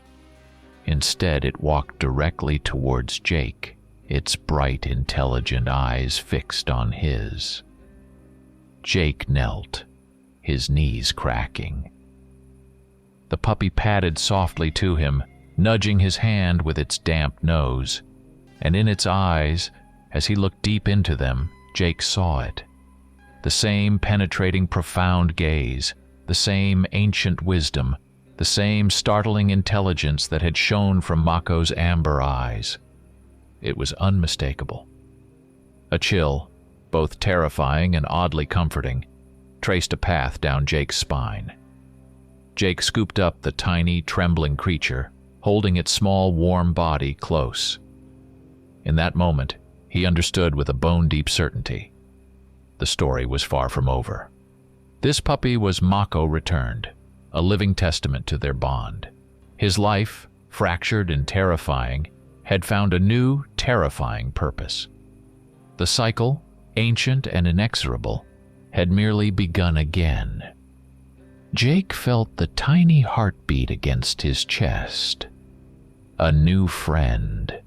Speaker 1: Instead, it walked directly towards Jake, its bright, intelligent eyes fixed on his. Jake knelt, his knees cracking. The puppy padded softly to him, nudging his hand with its damp nose, and in its eyes, as he looked deep into them, Jake saw it. The same penetrating, profound gaze, the same ancient wisdom, the same startling intelligence that had shone from Mako's amber eyes. It was unmistakable. A chill, both terrifying and oddly comforting, traced a path down Jake's spine. Jake scooped up the tiny, trembling creature, holding its small, warm body close. In that moment, he understood with a bone-deep certainty. The story was far from over. This puppy was Mako returned, a living testament to their bond. His life, fractured and terrifying, had found a new, terrifying purpose. The cycle, ancient and inexorable, had merely begun again. Jake felt the tiny heartbeat against his chest. A new friend,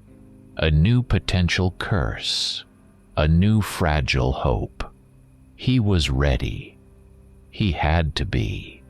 Speaker 1: a new potential curse, a new fragile hope. He was ready. He had to be.